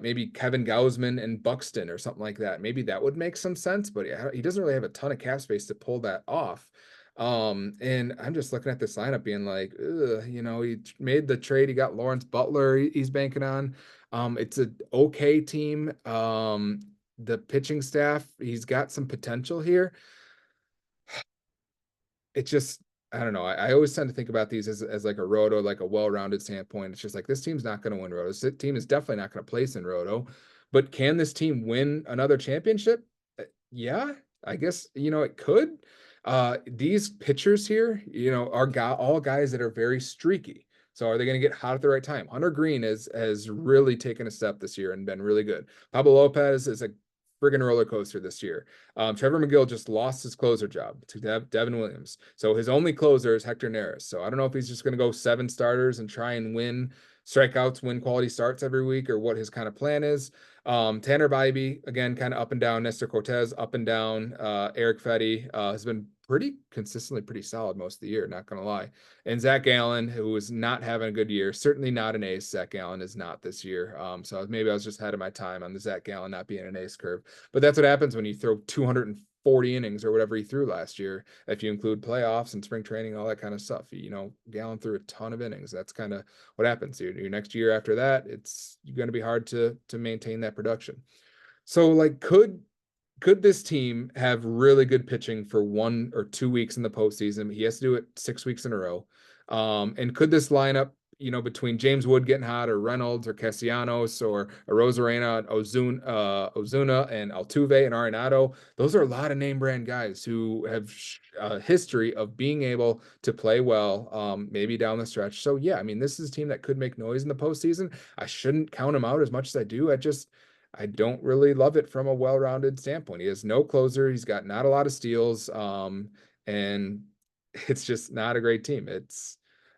maybe Kevin Gausman and Buxton or something like that. Maybe that would make some sense, but he doesn't really have a ton of cap space to pull that off. And I'm just looking at this lineup being like, he made the trade. He got Lawrence Butler, he's banking on. It's an okay team. The pitching staff, he's got some potential here. It just, I don't know. I always tend to think about these as like a roto, like a well-rounded standpoint. It's just like this team's not going to win roto. This team is definitely not going to place in roto, but can this team win another championship? Yeah, I guess it could. These pitchers here, are all guys that are very streaky. So are they going to get hot at the right time? Hunter Green has really taken a step this year and been really good. Pablo Lopez is a friggin' roller coaster this year. Trevor McGill just lost his closer job to Devin Williams. So his only closer is Hector Neris. So I don't know if he's just going to go 7 starters and try and win strikeouts, win quality starts every week, or what his kind of plan is. Tanner Bybee, again, kind of up and down. Nestor Cortez, up and down. Eric Fetty has been pretty consistently pretty solid most of the year, not going to lie. And Zach Gallen, who is not having a good year, certainly not an ace. Zach Gallen is not this year. So maybe I was just ahead of my time on the Zach Gallen not being an ace curve. But that's what happens when you throw 240 innings or whatever he threw last year. If you include playoffs and spring training, all that kind of stuff, Gallen threw a ton of innings. That's kind of what happens. Your next year after that, it's going to be hard to maintain that production. So like, could this team have really good pitching for 1 or 2 weeks in the postseason? He has to do it 6 weeks in a row. And could this lineup, between James Wood getting hot or Reynolds or Castellanos or Rosarena and Ozuna and Altuve and Arenado, those are a lot of name brand guys who have a history of being able to play well, maybe down the stretch. So yeah, I mean, this is a team that could make noise in the postseason. I shouldn't count them out as much as I do. I don't really love it from a well-rounded standpoint. He has no closer. He's got not a lot of steals. And it's just not a great team.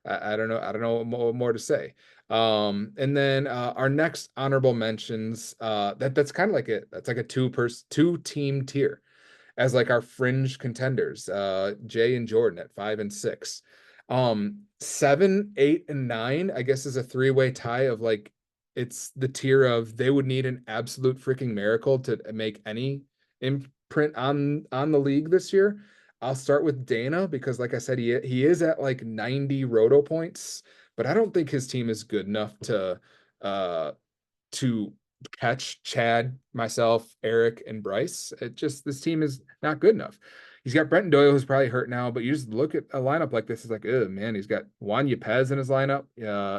I don't know. I don't know what more to say. And then our next honorable mentions, that's kind of like that's like a two team tier as like our fringe contenders, Jay and Jordan at 5 and 6. 7, 8, and 9, I guess, is a three-way tie of like it's the tier of they would need an absolute freaking miracle to make any imprint on the league this year. I'll start with Dana because, like I said, he is at like 90 roto points, but I don't think his team is good enough uh to catch Chad, myself, Eric, and Bryce. This team is not good enough. He's got Brenton Doyle, who's probably hurt now, but you just look at a lineup like this, it's like, oh man, he's got Juan Yepez in his lineup,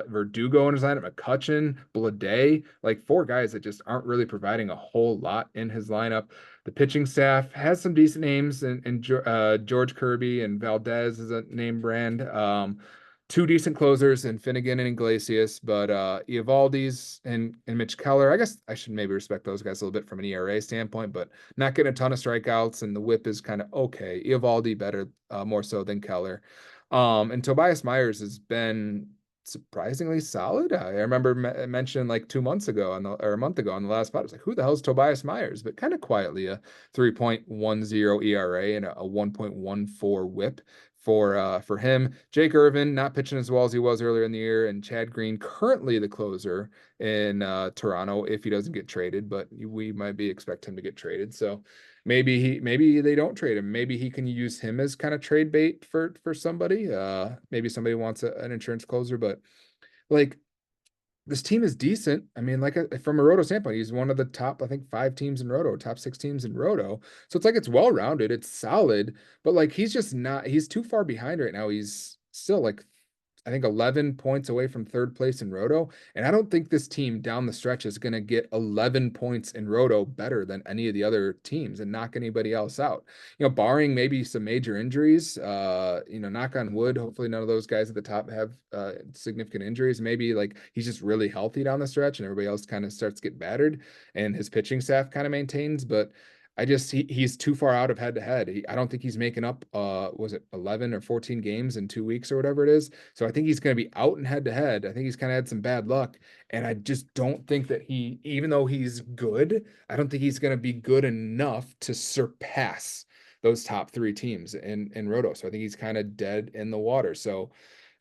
Verdugo in his lineup, McCutcheon, Blade, like 4 guys that just aren't really providing a whole lot in his lineup. The pitching staff has some decent names, and George Kirby and Valdez is a name brand. two decent closers in Finnegan and Iglesias, but Eovaldi's and Mitch Keller. I guess I should maybe respect those guys a little bit from an ERA standpoint, but not getting a ton of strikeouts, and the whip is kind of okay. Eovaldi better, more so than Keller. And Tobias Myers has been surprisingly solid. I remember mentioning like 2 months ago or a month ago on the last pod, I was like, who the hell is Tobias Myers? But kind of quietly, a 3.10 ERA and a 1.14 whip for him. Jake Irvin not pitching as well as he was earlier in the year, and Chad Green currently the closer in Toronto if he doesn't get traded, but we might be expect him to get traded. So maybe they don't trade him. Maybe he can use him as kind of trade bait for somebody. Maybe somebody wants an insurance closer, but like this team is decent. I mean, like from a Roto standpoint, he's one of the top, I think, 5 teams in Roto, top 6 teams in Roto. So it's like it's well rounded, it's solid, but like he's just not. He's too far behind right now. He's still like I think 11 points away from third place in Roto. And I don't think this team down the stretch is going to get 11 points in Roto better than any of the other teams and knock anybody else out. Barring maybe some major injuries, knock on wood, hopefully none of those guys at the top have significant injuries. Maybe like he's just really healthy down the stretch and everybody else kind of starts to get battered and his pitching staff kind of maintains. But he's too far out of head to head. I don't think he's making up was it 11 or 14 games in 2 weeks or whatever it is. So I think he's going to be out in head to head. I think he's kind of had some bad luck. And I just don't think that even though he's good, I don't think he's going to be good enough to surpass those top 3 teams in Roto. So I think he's kind of dead in the water. So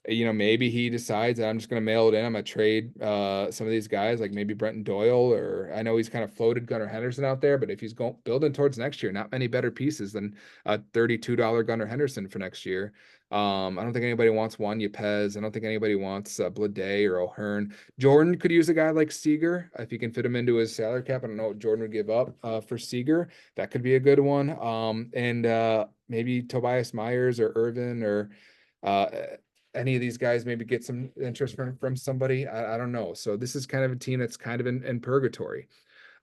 maybe he decides that I'm just going to mail it in. I'm going to trade some of these guys, like maybe Brenton Doyle, or I know he's kind of floated Gunnar Henderson out there, but if he's going building towards next year, not many better pieces than a $32 Gunnar Henderson for next year. I don't think anybody wants Juan Yepez. I don't think anybody wants Blade or O'Hearn. Jordan could use a guy like Seager if he can fit him into his salary cap. I don't know what Jordan would give up for Seager. That could be a good one. And maybe Tobias Myers or Irvin or uh, any of these guys maybe get some interest from somebody. I don't know. So this is kind of a team that's kind of in purgatory.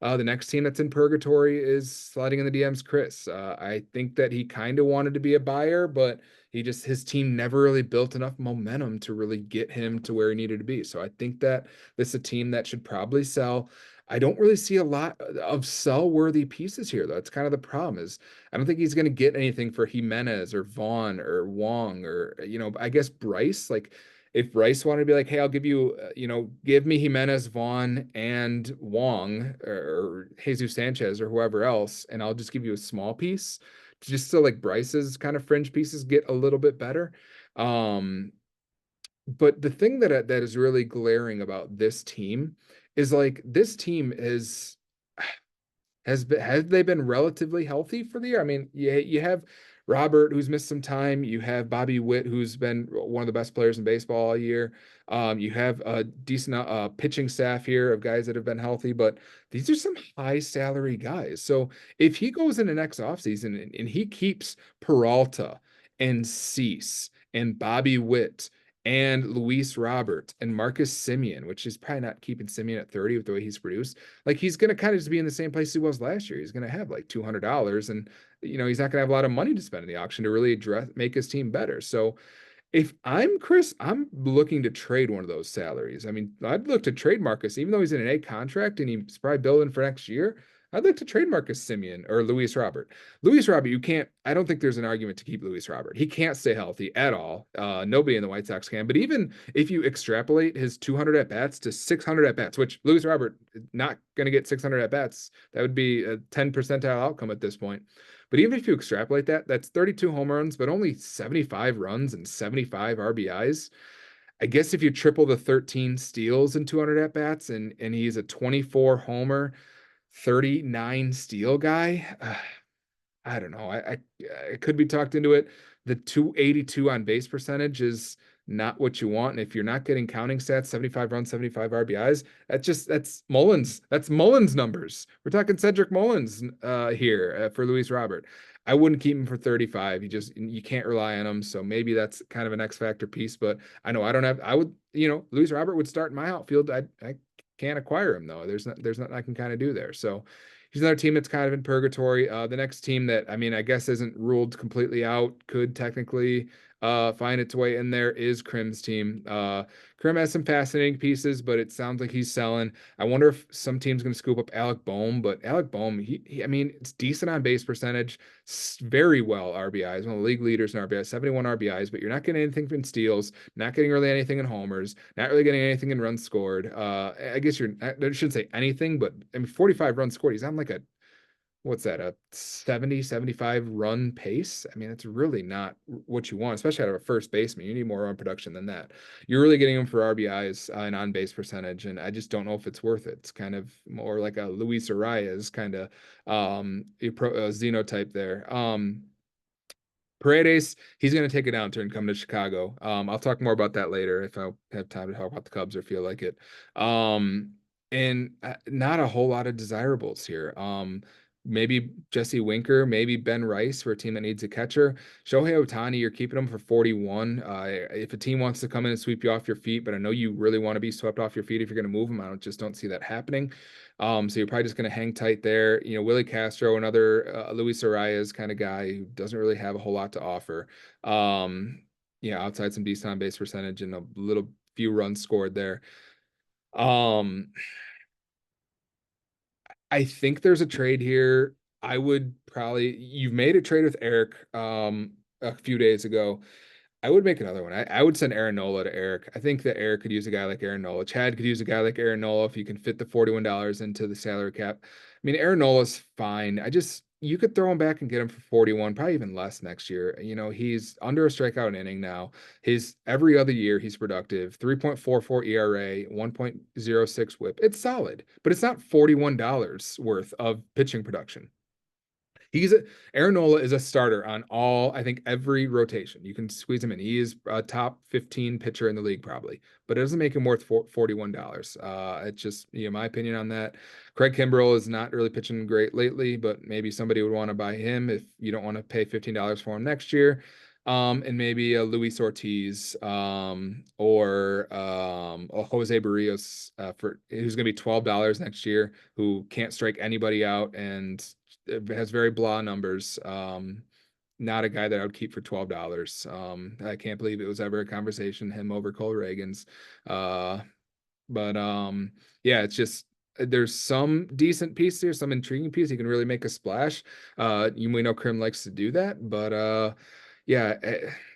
The next team that's in purgatory is sliding in the DMs, Chris. I think that he kind of wanted to be a buyer, but his team never really built enough momentum to really get him to where he needed to be. So I think that this is a team that should probably sell. I don't really see a lot of sell-worthy pieces here, though. It's kind of the problem is I don't think he's going to get anything for Jimenez or Vaughn or Wong or, I guess Bryce. Like if Bryce wanted to be like, hey, I'll give you, give me Jimenez, Vaughn, and Wong or Jesus Sanchez or whoever else, and I'll just give you a small piece, just so like Bryce's kind of fringe pieces get a little bit better. But the thing that is really glaring about this team is like this team have they been relatively healthy for the year? I mean, you have Robert who's missed some time. You have Bobby Witt who's been one of the best players in baseball all year. You have a decent pitching staff here of guys that have been healthy, but these are some high salary guys. So if he goes into next offseason and he keeps Peralta and Cease and Bobby Witt and Luis Robert and Marcus Simeon, which is probably not keeping Simeon at 30 with the way he's produced. Like he's going to kind of just be in the same place he was last year. He's going to have like $200 and he's not going to have a lot of money to spend in the auction to really make his team better. So if I'm Chris, I'm looking to trade one of those salaries. I mean, I'd look to trade Marcus, even though he's in an A contract and he's probably building for next year. I'd like to trade Marcus Simeon or Luis Robert. Luis Robert, I don't think there's an argument to keep Luis Robert. He can't stay healthy at all. Nobody in the White Sox can. But even if you extrapolate his 200 at bats to 600 at bats, which Luis Robert not going to get 600 at bats, that would be a 10 percentile outcome at this point. But even if you extrapolate that, that's 32 home runs, but only 75 runs and 75 RBIs. I guess if you triple the 13 steals and 200 at bats, and he's a 24 homer, 39 steal guy. I don't know. I could be talked into it. The 282 on base percentage is not what you want. And if you're not getting counting stats, 75 runs, 75 RBIs, that's Mullins. That's Mullins numbers. We're talking Cedric Mullins here for Luis Robert. I wouldn't keep him for 35. You can't rely on him. So maybe that's kind of an X factor piece. But I know I would, Luis Robert would start in my outfield. I can't acquire him though. There's nothing I can kind of do there. So he's another team that's kind of in purgatory. The next team that I guess isn't ruled completely out could technically find its way in there is Krim's team. Krim has some fascinating pieces, but it sounds like he's selling. I wonder if some team's going to scoop up Alec Boehm, but Alec Boehm, I mean, it's decent on base percentage, very well RBIs, one of the league leaders in RBIs, 71 RBIs, but you're not getting anything from steals, not getting really anything in homers, not really getting anything in runs scored. I guess I shouldn't say anything, but I mean, 45 runs scored. He's on like a what's that, a 70, 75 run pace? I mean, it's really not what you want, especially out of a first baseman. You need more run production than that. You're really getting him for RBIs and on base percentage, and I just don't know if it's worth it. It's kind of more like a Luis Arias kind of xenotype there. Paredes, he's going to take a downturn coming to Chicago. I'll talk more about that later if I have time to talk about the Cubs or feel like it. Um, and not a whole lot of desirables here. Maybe Jesse Winker, maybe Ben Rice for a team that needs a catcher. Shohei Ohtani, you're keeping him for 41. If a team wants to come in and sweep you off your feet, but I know you really want to be swept off your feet if you're going to move them, just don't see that happening. So you're probably just going to hang tight there. You know, Willie Castro, another Luis Arias kind of guy who doesn't really have a whole lot to offer. Outside some decent on base percentage and a little few runs scored there. Um, I think there's a trade here. I would probably, you've made a trade with Eric a few days ago. I would make another one. I would send Aaron Nola to Eric. I think that Eric could use a guy like Aaron Nola. Chad could use a guy like Aaron Nola if you can fit the $41 into the salary cap. I mean, Aaron Nola's fine. You could throw him back and get him for 41, probably even less next year. You know, he's under a strikeout inning now. His every other year he's productive. 3.44 ERA, 1.06 whip. It's solid, but it's not $41 worth of pitching production. Aaron Nola is a starter on I think every rotation. You can squeeze him in. He is a top 15 pitcher in the league probably, but it doesn't make him worth $41. It's just, my opinion on that. Craig Kimbrell is not really pitching great lately, but maybe somebody would want to buy him if you don't want to pay $15 for him next year. And maybe a Luis Ortiz, or a Jose Barrios, for who's going to be $12 next year, who can't strike anybody out and has very blah numbers. Not a guy that I would keep for $12. I can't believe it was ever a conversation, him over Cole Reagans. But yeah, it's just there's some decent piece here, some intriguing piece. He can really make a splash. We know Krim likes to do that, but yeah,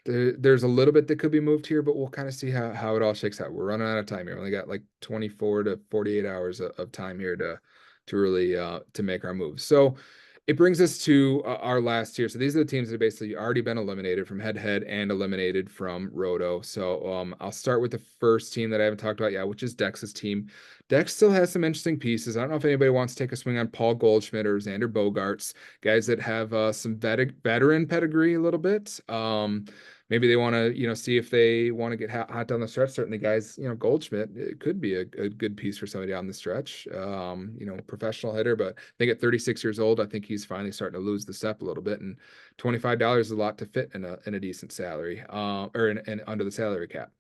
there's a little bit that could be moved here, but we'll kind of see how it all shakes out. We're running out of time here. We only got like 24 to 48 hours of time here to really to make our moves. So it brings us to our last tier. So these are the teams that have basically already been eliminated from head-to-head and eliminated from Roto. So I'll start with the first team that I haven't talked about yet, which is Dex's team. Dex still has some interesting pieces. I don't know if anybody wants to take a swing on Paul Goldschmidt or Xander Bogaerts, guys that have some veteran pedigree a little bit. Maybe they want to, see if they want to get hot down the stretch. Certainly, guys, Goldschmidt, it could be a good piece for somebody on the stretch. Professional hitter, but I think at 36 years old, I think he's finally starting to lose the step a little bit. And $25 is a lot to fit in a decent salary, or in under the salary cap.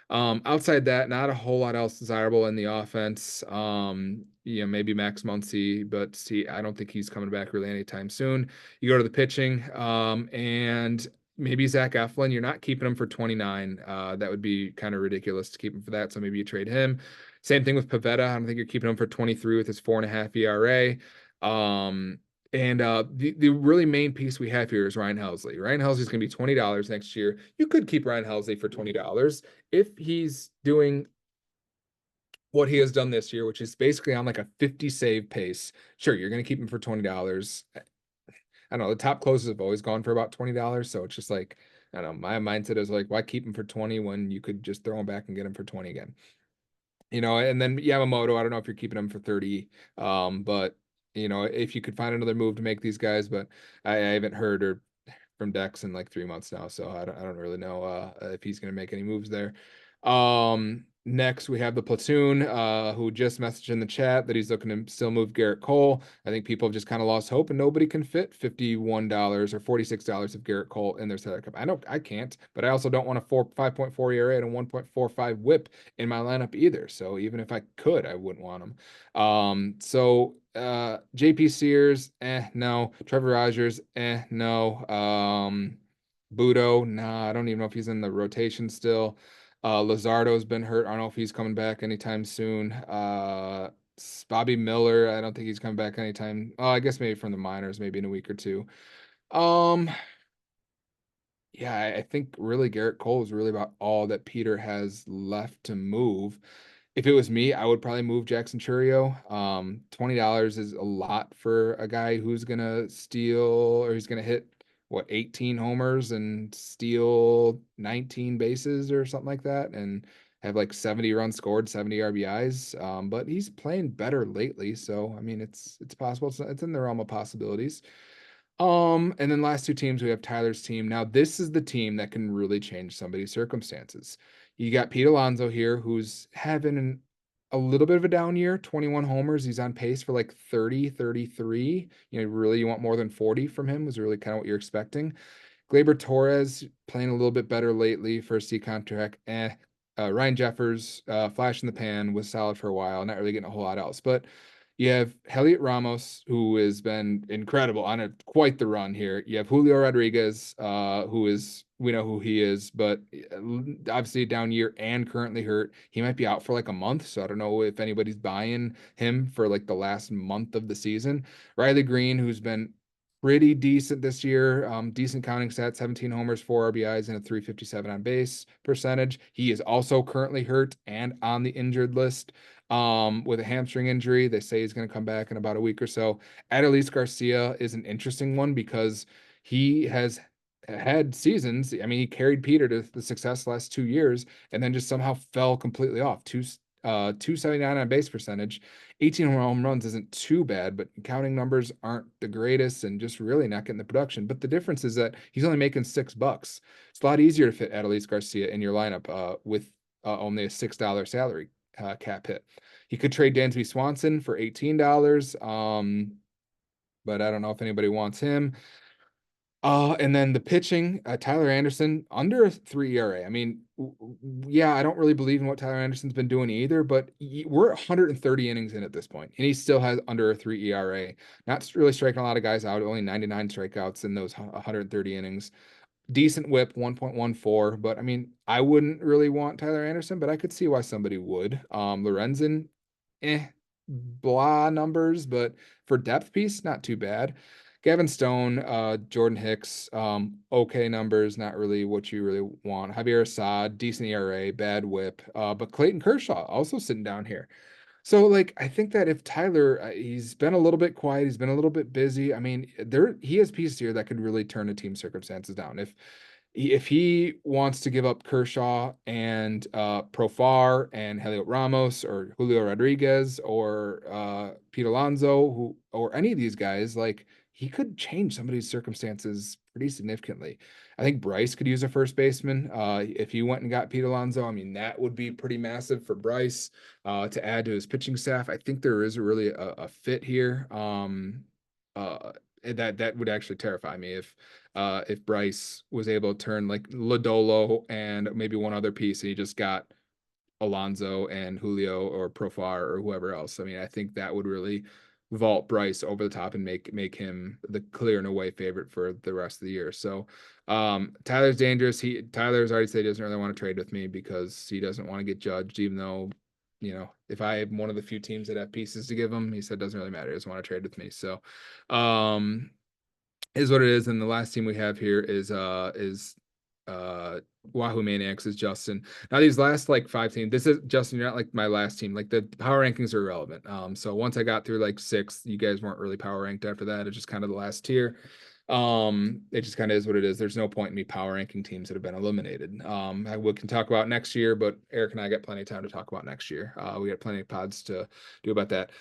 Outside that, not a whole lot else desirable in the offense. Maybe Max Muncy, but I don't think he's coming back really anytime soon. You go to the pitching, and maybe Zach Eflin. You're not keeping him for 29. That would be kind of ridiculous to keep him for that. So maybe you trade him. Same thing with Pavetta. I don't think you're keeping him for 23 with his 4.5 ERA. And the really main piece we have here is Ryan Helsley. Ryan Helsley is going to be $20 next year. You could keep Ryan Helsley for $20 if he's doing what he has done this year, which is basically on like a 50 save pace. Sure, you're going to keep him for $20. I don't know. The top closers have always gone for about $20. So it's just like, I don't know. My mindset is like, why keep him for 20 when you could just throw him back and get him for 20 again? And then Yamamoto, I don't know if you're keeping him for 30. But if you could find another move to make these guys, but I haven't heard from Dex in like 3 months now, so I don't really know if he's going to make any moves there. Next, we have the platoon, who just messaged in the chat that he's looking to still move Garrett Cole. I think people have just kind of lost hope, and nobody can fit $51 or $46 of Garrett Cole in their salary cap. I know I can't, but I also don't want a 5.4 ERA and a 1.45 WHIP in my lineup either. So even if I could, I wouldn't want them. JP Sears, no. Trevor Rogers, no. Budo, nah, I don't even know if he's in the rotation still. Lazardo's been hurt. I don't know if he's coming back anytime soon. Bobby Miller, I don't think he's coming back anytime. Oh, I guess maybe from the minors, maybe in a week or two. Um, yeah, I think really Garrett Cole is really about all that Peter has left to move. If it was me, I would probably move Jackson Churio. $20 is a lot for a guy who's gonna steal or he's gonna hit what 18 homers and steal 19 bases or something like that, and have like 70 runs scored, 70 RBIs. But he's playing better lately, so I mean it's possible. It's in the realm of possibilities. And then last two teams, we have Tyler's team. Now, this is the team that can really change somebody's circumstances. You got Pete Alonso here, who's having a little bit of a down year, 21 homers. He's on pace for like 30, 33. Really, you want more than 40 from him, was really kind of what you're expecting. Gleyber Torres playing a little bit better lately. First C contract. Ryan Jeffers, flash in the pan, was solid for a while. Not really getting a whole lot else. But you have Heliot Ramos, who has been incredible on quite the run here. You have Julio Rodriguez, who is, we know who he is, but obviously down year and currently hurt. He might be out for like a month, so I don't know if anybody's buying him for like the last month of the season. Riley Green, who's been pretty decent this year. Decent counting stats, 17 homers, 4 RBIs, and a 357 on base percentage. He is also currently hurt and on the injured list with a hamstring injury. They say he's going to come back in about a week or so. Adolis Garcia is an interesting one because he has had seasons. I mean, he carried Peter to the success the last 2 years and then just somehow fell completely off. 279 on base percentage. 18 home runs isn't too bad, but counting numbers aren't the greatest and just really not getting the production. But the difference is that he's only making $6. It's a lot easier to fit Adolis Garcia in your lineup with only a $6 salary cap hit. He could trade Dansby Swanson for $18. But I don't know if anybody wants him. And then the pitching, Tyler Anderson under a 3 ERA. I mean, yeah, I don't really believe in what Tyler Anderson's been doing either, but we're 130 innings in at this point, and he still has under a 3 ERA. Not really striking a lot of guys out, only 99 strikeouts in those 130 innings. Decent whip, 1.14, but I mean, I wouldn't really want Tyler Anderson, but I could see why somebody would. Lorenzen, eh, blah numbers, but for depth piece, not too bad. Gavin Stone, Jordan Hicks, okay numbers, not really what you really want. Javier Assad, decent ERA, bad whip. But Clayton Kershaw also sitting down here. So like I think that if Tyler, he's been a little bit quiet, he's been a little bit busy. I mean, he has pieces here that could really turn a team circumstances down. If he wants to give up Kershaw and Profar and Heliot Ramos or Julio Rodriguez or Pete Alonso, who or any of these guys, like he could change somebody's circumstances pretty significantly. I think Bryce could use a first baseman. If he went and got Pete Alonso, I mean that would be pretty massive for Bryce to add to his pitching staff. I think there is really a fit here. That would actually terrify me if Bryce was able to turn like Lodolo and maybe one other piece, and he just got Alonso and Julio or Profar or whoever else. I mean, I think that would really vault Bryce over the top and make him the clear and away favorite for the rest of the year. So Tyler's dangerous. Tyler's already said he doesn't really want to trade with me because he doesn't want to get judged, even though if I am one of the few teams that have pieces to give him, he said doesn't really matter. He doesn't want to trade with me. So is what it is. And the last team we have here is Wahoo Maniacs is Justin. Now these last like 5 teams, this is Justin, you're not like my last team. Like the power rankings are irrelevant. So once I got through like 6, you guys weren't really power ranked after that. It's just kind of the last tier. It just kind of is what it is. There's no point in me power ranking teams that have been eliminated. We can talk about next year, but Eric and I got plenty of time to talk about next year. We got plenty of pods to do about that.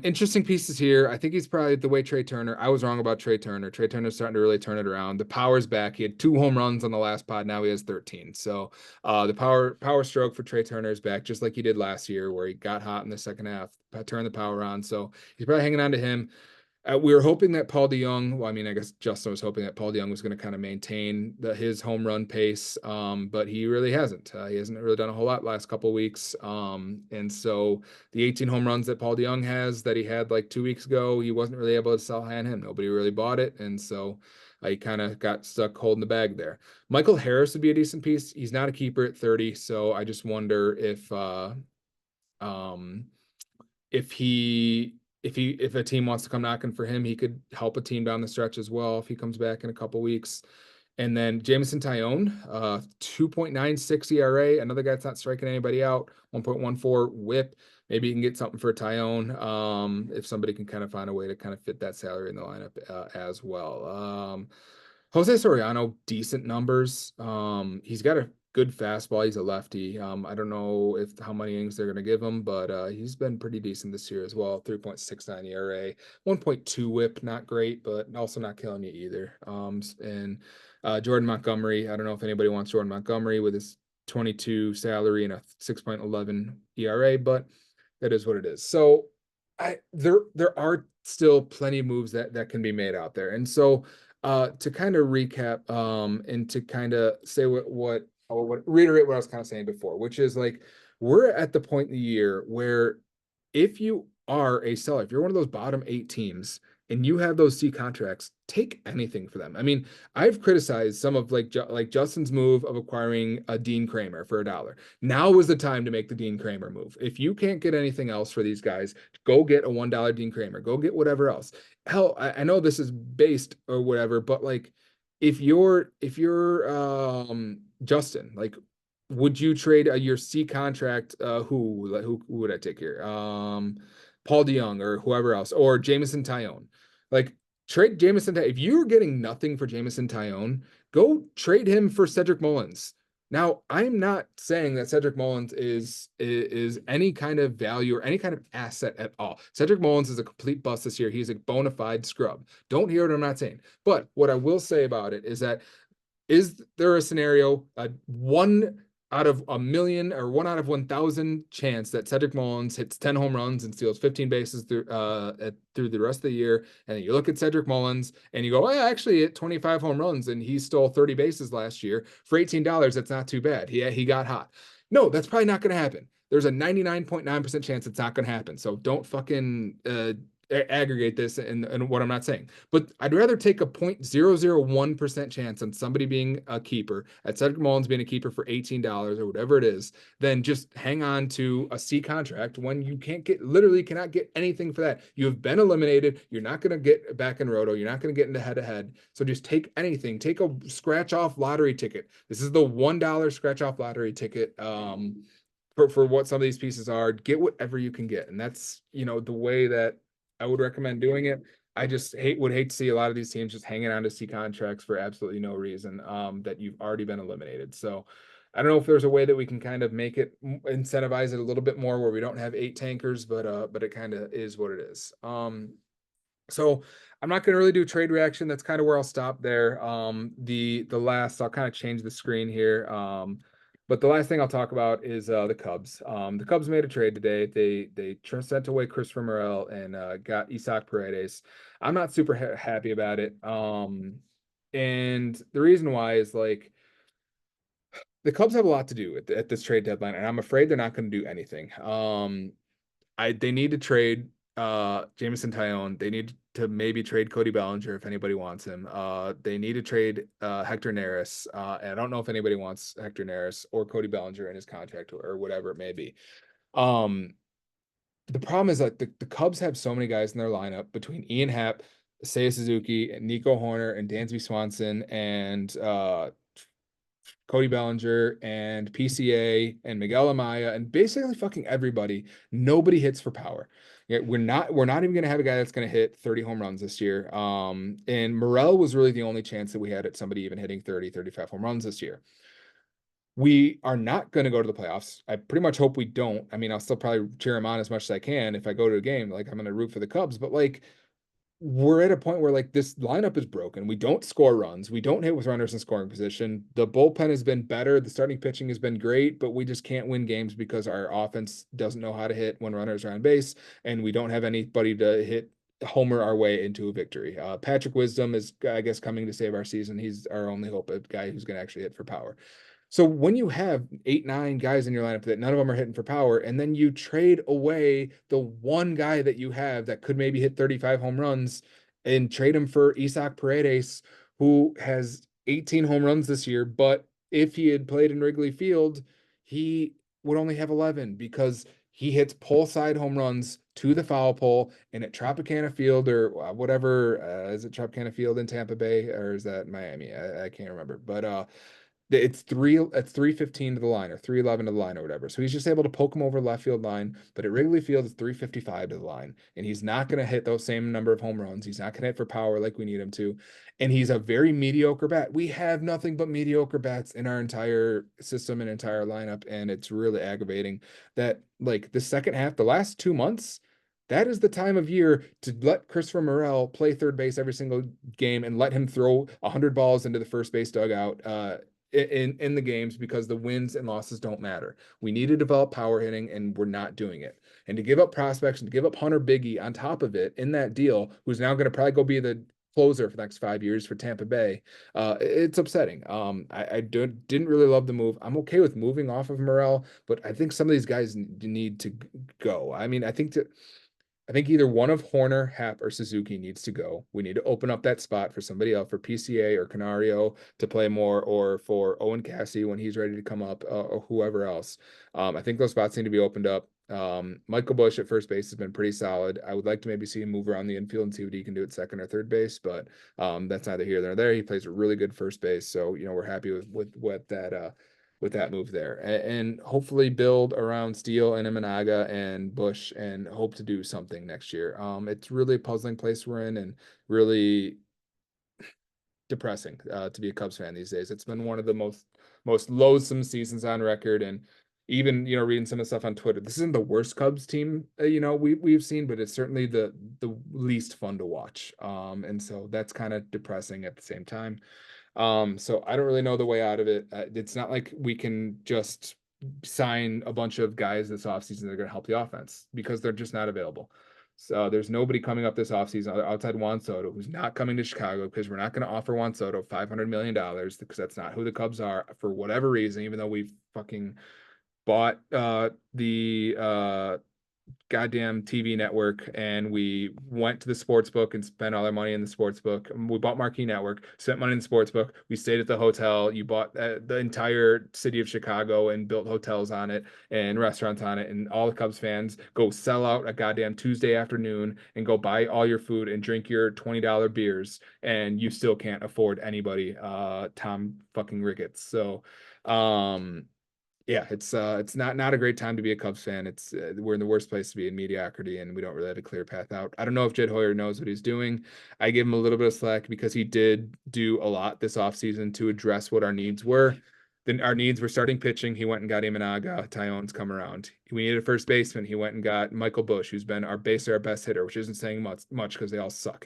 Interesting pieces here. I think he's probably the way Trey Turner. I was wrong about Trey Turner. Trey Turner's starting to really turn it around. The power's back. He had 2 home runs on the last pod. Now he has 13. So the power stroke for Trey Turner is back, just like he did last year, where he got hot in the second half, turned the power on. So he's probably hanging on to him. We were hoping that Paul DeJong, well, I mean, I guess Justin was hoping that Paul DeJong was going to kind of maintain his home run pace, but he really hasn't. He hasn't really done a whole lot last couple of weeks. And so the 18 home runs that Paul DeJong has that he had like 2 weeks ago, he wasn't really able to sell high on him. Nobody really bought it. And so He kind of got stuck holding the bag there. Michael Harris would be a decent piece. He's not a keeper at 30, so I just wonder um, if a team wants to come knocking for him, he could help a team down the stretch as well if he comes back in a couple weeks. And then Jameson Tyone, 2.96 ERA, another guy that's not striking anybody out, 1.14 whip. Maybe you can get something for Tyone, if somebody can kind of find a way to kind of fit that salary in the lineup as well. Jose Soriano, decent numbers. He's got a good fastball. He's a lefty. I don't know if how many innings they're going to give him, but he's been pretty decent this year as well. 3.69 ERA, 1.2 whip, not great, but also not killing you either. And Jordan Montgomery, I don't know if anybody wants Jordan Montgomery with his 22 salary and a 6.11 ERA, but that is what it is. So there are still plenty of moves that can be made out there. And so to kind of recap and to kind of say what reiterate what I was kind of saying before, which is like we're at the point in the year where if you are a seller, if you're one of those bottom 8 teams and you have those C contracts, take anything for them. I mean, I've criticized some of like Justin's move of acquiring a Dean Kramer for $1. Now is the time to make the Dean Kramer move. If you can't get anything else for these guys, go get a $1 Dean Kramer. Go get whatever else. Hell, I know this is based or whatever, but like if you're Justin, like would you trade your C contract? Who would I take here? Paul DeYoung or whoever else, or Jameson Tyone. Like trade Jameson. If you're getting nothing for Jameson Tyone, go trade him for Cedric Mullins. Now, I'm not saying that Cedric Mullins is any kind of value or any kind of asset at all. Cedric Mullins is a complete bust this year. He's a bona fide scrub. Don't hear what I'm not saying. But what I will say about it is that is there a scenario, one out of a million or 1 out of 1,000 chance that Cedric Mullins hits 10 home runs and steals 15 bases through the rest of the year? And you look at Cedric Mullins and you go, oh, actually hit 25 home runs and he stole 30 bases last year for $18. That's not too bad. He got hot. No, that's probably not going to happen. There's a 99.9% chance it's not going to happen. So don't fucking aggregate this and what I'm not saying. But I'd rather take a 0.001% chance on somebody being a keeper, at Cedric Mullins being a keeper for $18 or whatever it is, than just hang on to a C contract when you literally cannot get anything for that. You have been eliminated. You're not going to get back in Roto. You're not going to get into head-to-head. So just take anything. Take a scratch-off lottery ticket. This is the $1 scratch-off lottery ticket. For what some of these pieces are, get whatever you can get. And that's, the way that I would recommend doing it. I just would hate to see a lot of these teams just hanging on to C contracts for absolutely no reason, that you've already been eliminated. So I don't know if there's a way that we can kind of make it incentivize it a little bit more where we don't have 8 tankers, but it kind of is what it is. So I'm not going to really do trade reaction. That's kind of where I'll stop there. I'll kind of change the screen here. But the last thing I'll talk about is the Cubs. The Cubs made a trade today. They sent away Christopher Morel and got Isaac Paredes. I'm not super happy about it. And the reason why is like the Cubs have a lot to do at this trade deadline, and I'm afraid they're not going to do anything. They need to trade Jameson Tyone. They need to maybe trade Cody Bellinger if anybody wants him. They need to trade Hector Neris. And I don't know if anybody wants Hector Neris or Cody Bellinger in his contract or whatever it may be. The problem is that the Cubs have so many guys in their lineup between Ian Happ, Seiya Suzuki, and Nico Horner, and Dansby Swanson, and Cody Bellinger, and PCA, and Miguel Amaya, and basically fucking everybody. Nobody hits for power. Yeah, we're not even going to have a guy that's going to hit 30 home runs this year. And Morel was really the only chance that we had at somebody even hitting 30, 35 home runs this year. We are not going to go to the playoffs. I pretty much hope we don't. I mean, I'll still probably cheer him on as much as I can if I go to a game. Like, I'm going to root for the Cubs, but like, we're at a point where like this lineup is broken. We don't score runs. We don't hit with runners in scoring position. The bullpen has been better. The starting pitching has been great, but we just can't win games because our offense doesn't know how to hit when runners are on base, and we don't have anybody to hit homer our way into a victory. Patrick Wisdom is, I guess, coming to save our season. He's our only hope, a guy who's going to actually hit for power. So when you have 8, 9 guys in your lineup that none of them are hitting for power, and then you trade away the one guy that you have that could maybe hit 35 home runs and trade him for Isaac Paredes who has 18 home runs this year, but if he had played in Wrigley Field, he would only have 11 because he hits pole side home runs to the foul pole and at Tropicana Field or whatever. Is it Tropicana Field in Tampa Bay or is that Miami? I can't remember, but it's 315 to the line or 311 to the line or whatever. So he's just able to poke him over left field line. But at Wrigley Field, it's 355 to the line. And he's not going to hit those same number of home runs. He's not going to hit for power like we need him to. And he's a very mediocre bat. We have nothing but mediocre bats in our entire system and entire lineup. And it's really aggravating that, like, the second half, the last 2 months, that is the time of year to let Christopher Morel play third base every single game and let him throw 100 balls into the first base dugout. In the games because the wins and losses don't matter. We need to develop power hitting and we're not doing it. And to give up prospects and to give up Hunter Biggie on top of it in that deal, who's now going to probably go be the closer for the next 5 years for Tampa Bay, it's upsetting. Didn't really love the move. I'm okay with moving off of Morel, but I think some of these guys need to go. I mean, I think either one of Horner, Happ, or Suzuki needs to go. We need to open up that spot for somebody else, for PCA or Canario to play more, or for Owen Cassie when he's ready to come up, or whoever else. I think those spots need to be opened up. Michael Bush at first base has been pretty solid. I would like to maybe see him move around the infield and see what he can do at second or third base, but that's neither here nor there. He plays a really good first base, so we're happy with what that with that move there, and hopefully build around Steele and Imanaga and Bush and hope to do something next year. It's really a puzzling place we're in and really depressing to be a Cubs fan these days. It's been one of the most loathsome seasons on record, and even reading some of the stuff on Twitter, this isn't the worst Cubs team we've seen, but it's certainly the least fun to watch. And so that's kind of depressing at the same time. So I don't really know the way out of it. It's not like we can just sign a bunch of guys this offseason that are going to help the offense because they're just not available. So there's nobody coming up this offseason outside Juan Soto who's not coming to Chicago because we're not going to offer Juan Soto $500 million because that's not who the Cubs are for whatever reason, even though we've fucking bought the goddamn TV network and we went to the sports book and spent all our money in the sports book. We bought Marquee Network, spent money in the sports book. We stayed at the hotel. You bought the entire city of Chicago and built hotels on it and restaurants on it. And all the Cubs fans go sell out a goddamn Tuesday afternoon and go buy all your food and drink your $20 beers. And you still can't afford anybody, Tom fucking Ricketts. So, yeah, it's not a great time to be a Cubs fan. It's we're in the worst place to be in mediocrity, and we don't really have a clear path out. I don't know if Jed Hoyer knows what he's doing. I give him a little bit of slack because he did do a lot this offseason to address what our needs were. Then our needs were starting pitching. He went and got Imanaga. Tyone's come around. We needed a first baseman. He went and got Michael Bush, who's been our best hitter, which isn't saying much because they all suck.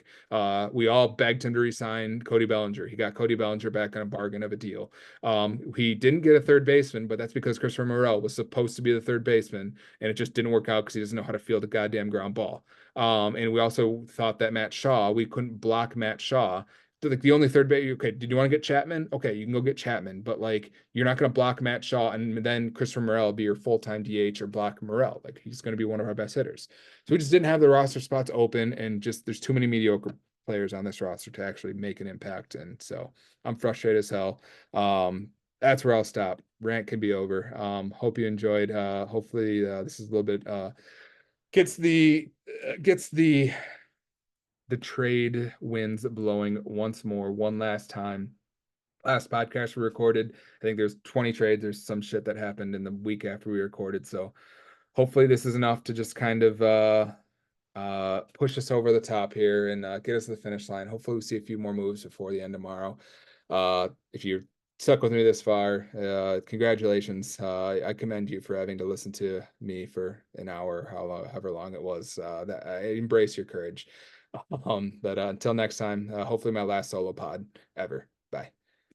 We all begged him to resign Cody Bellinger. He got Cody Bellinger back on a bargain of a deal. He didn't get a third baseman, but that's because Christopher Morel was supposed to be the third baseman, and it just didn't work out because he doesn't know how to field a goddamn ground ball. And we also thought that we couldn't block Matt Shaw. So, like, the only third base, okay, did you want to get Chapman? Okay, you can go get Chapman, but like you're not going to block Matt Shaw and then Christopher Morel be your full-time DH or block Morel. Like he's going to be one of our best hitters. So we just didn't have the roster spots open, and just there's too many mediocre players on this roster to actually make an impact. And so I'm frustrated as hell. That's where I'll stop. Rant can be over. Hope you enjoyed. Hopefully this is a little bit gets the trade winds blowing once more, one last time. Last podcast we recorded, I think there's 20 trades. There's some shit that happened in the week after we recorded. So hopefully this is enough to just kind of push us over the top here and get us to the finish line. Hopefully we see a few more moves before the end tomorrow. If you're stuck with me this far, congratulations. I commend you for having to listen to me for an hour, however long it was. That I embrace your courage. But until next time, hopefully my last solo pod ever. Bye.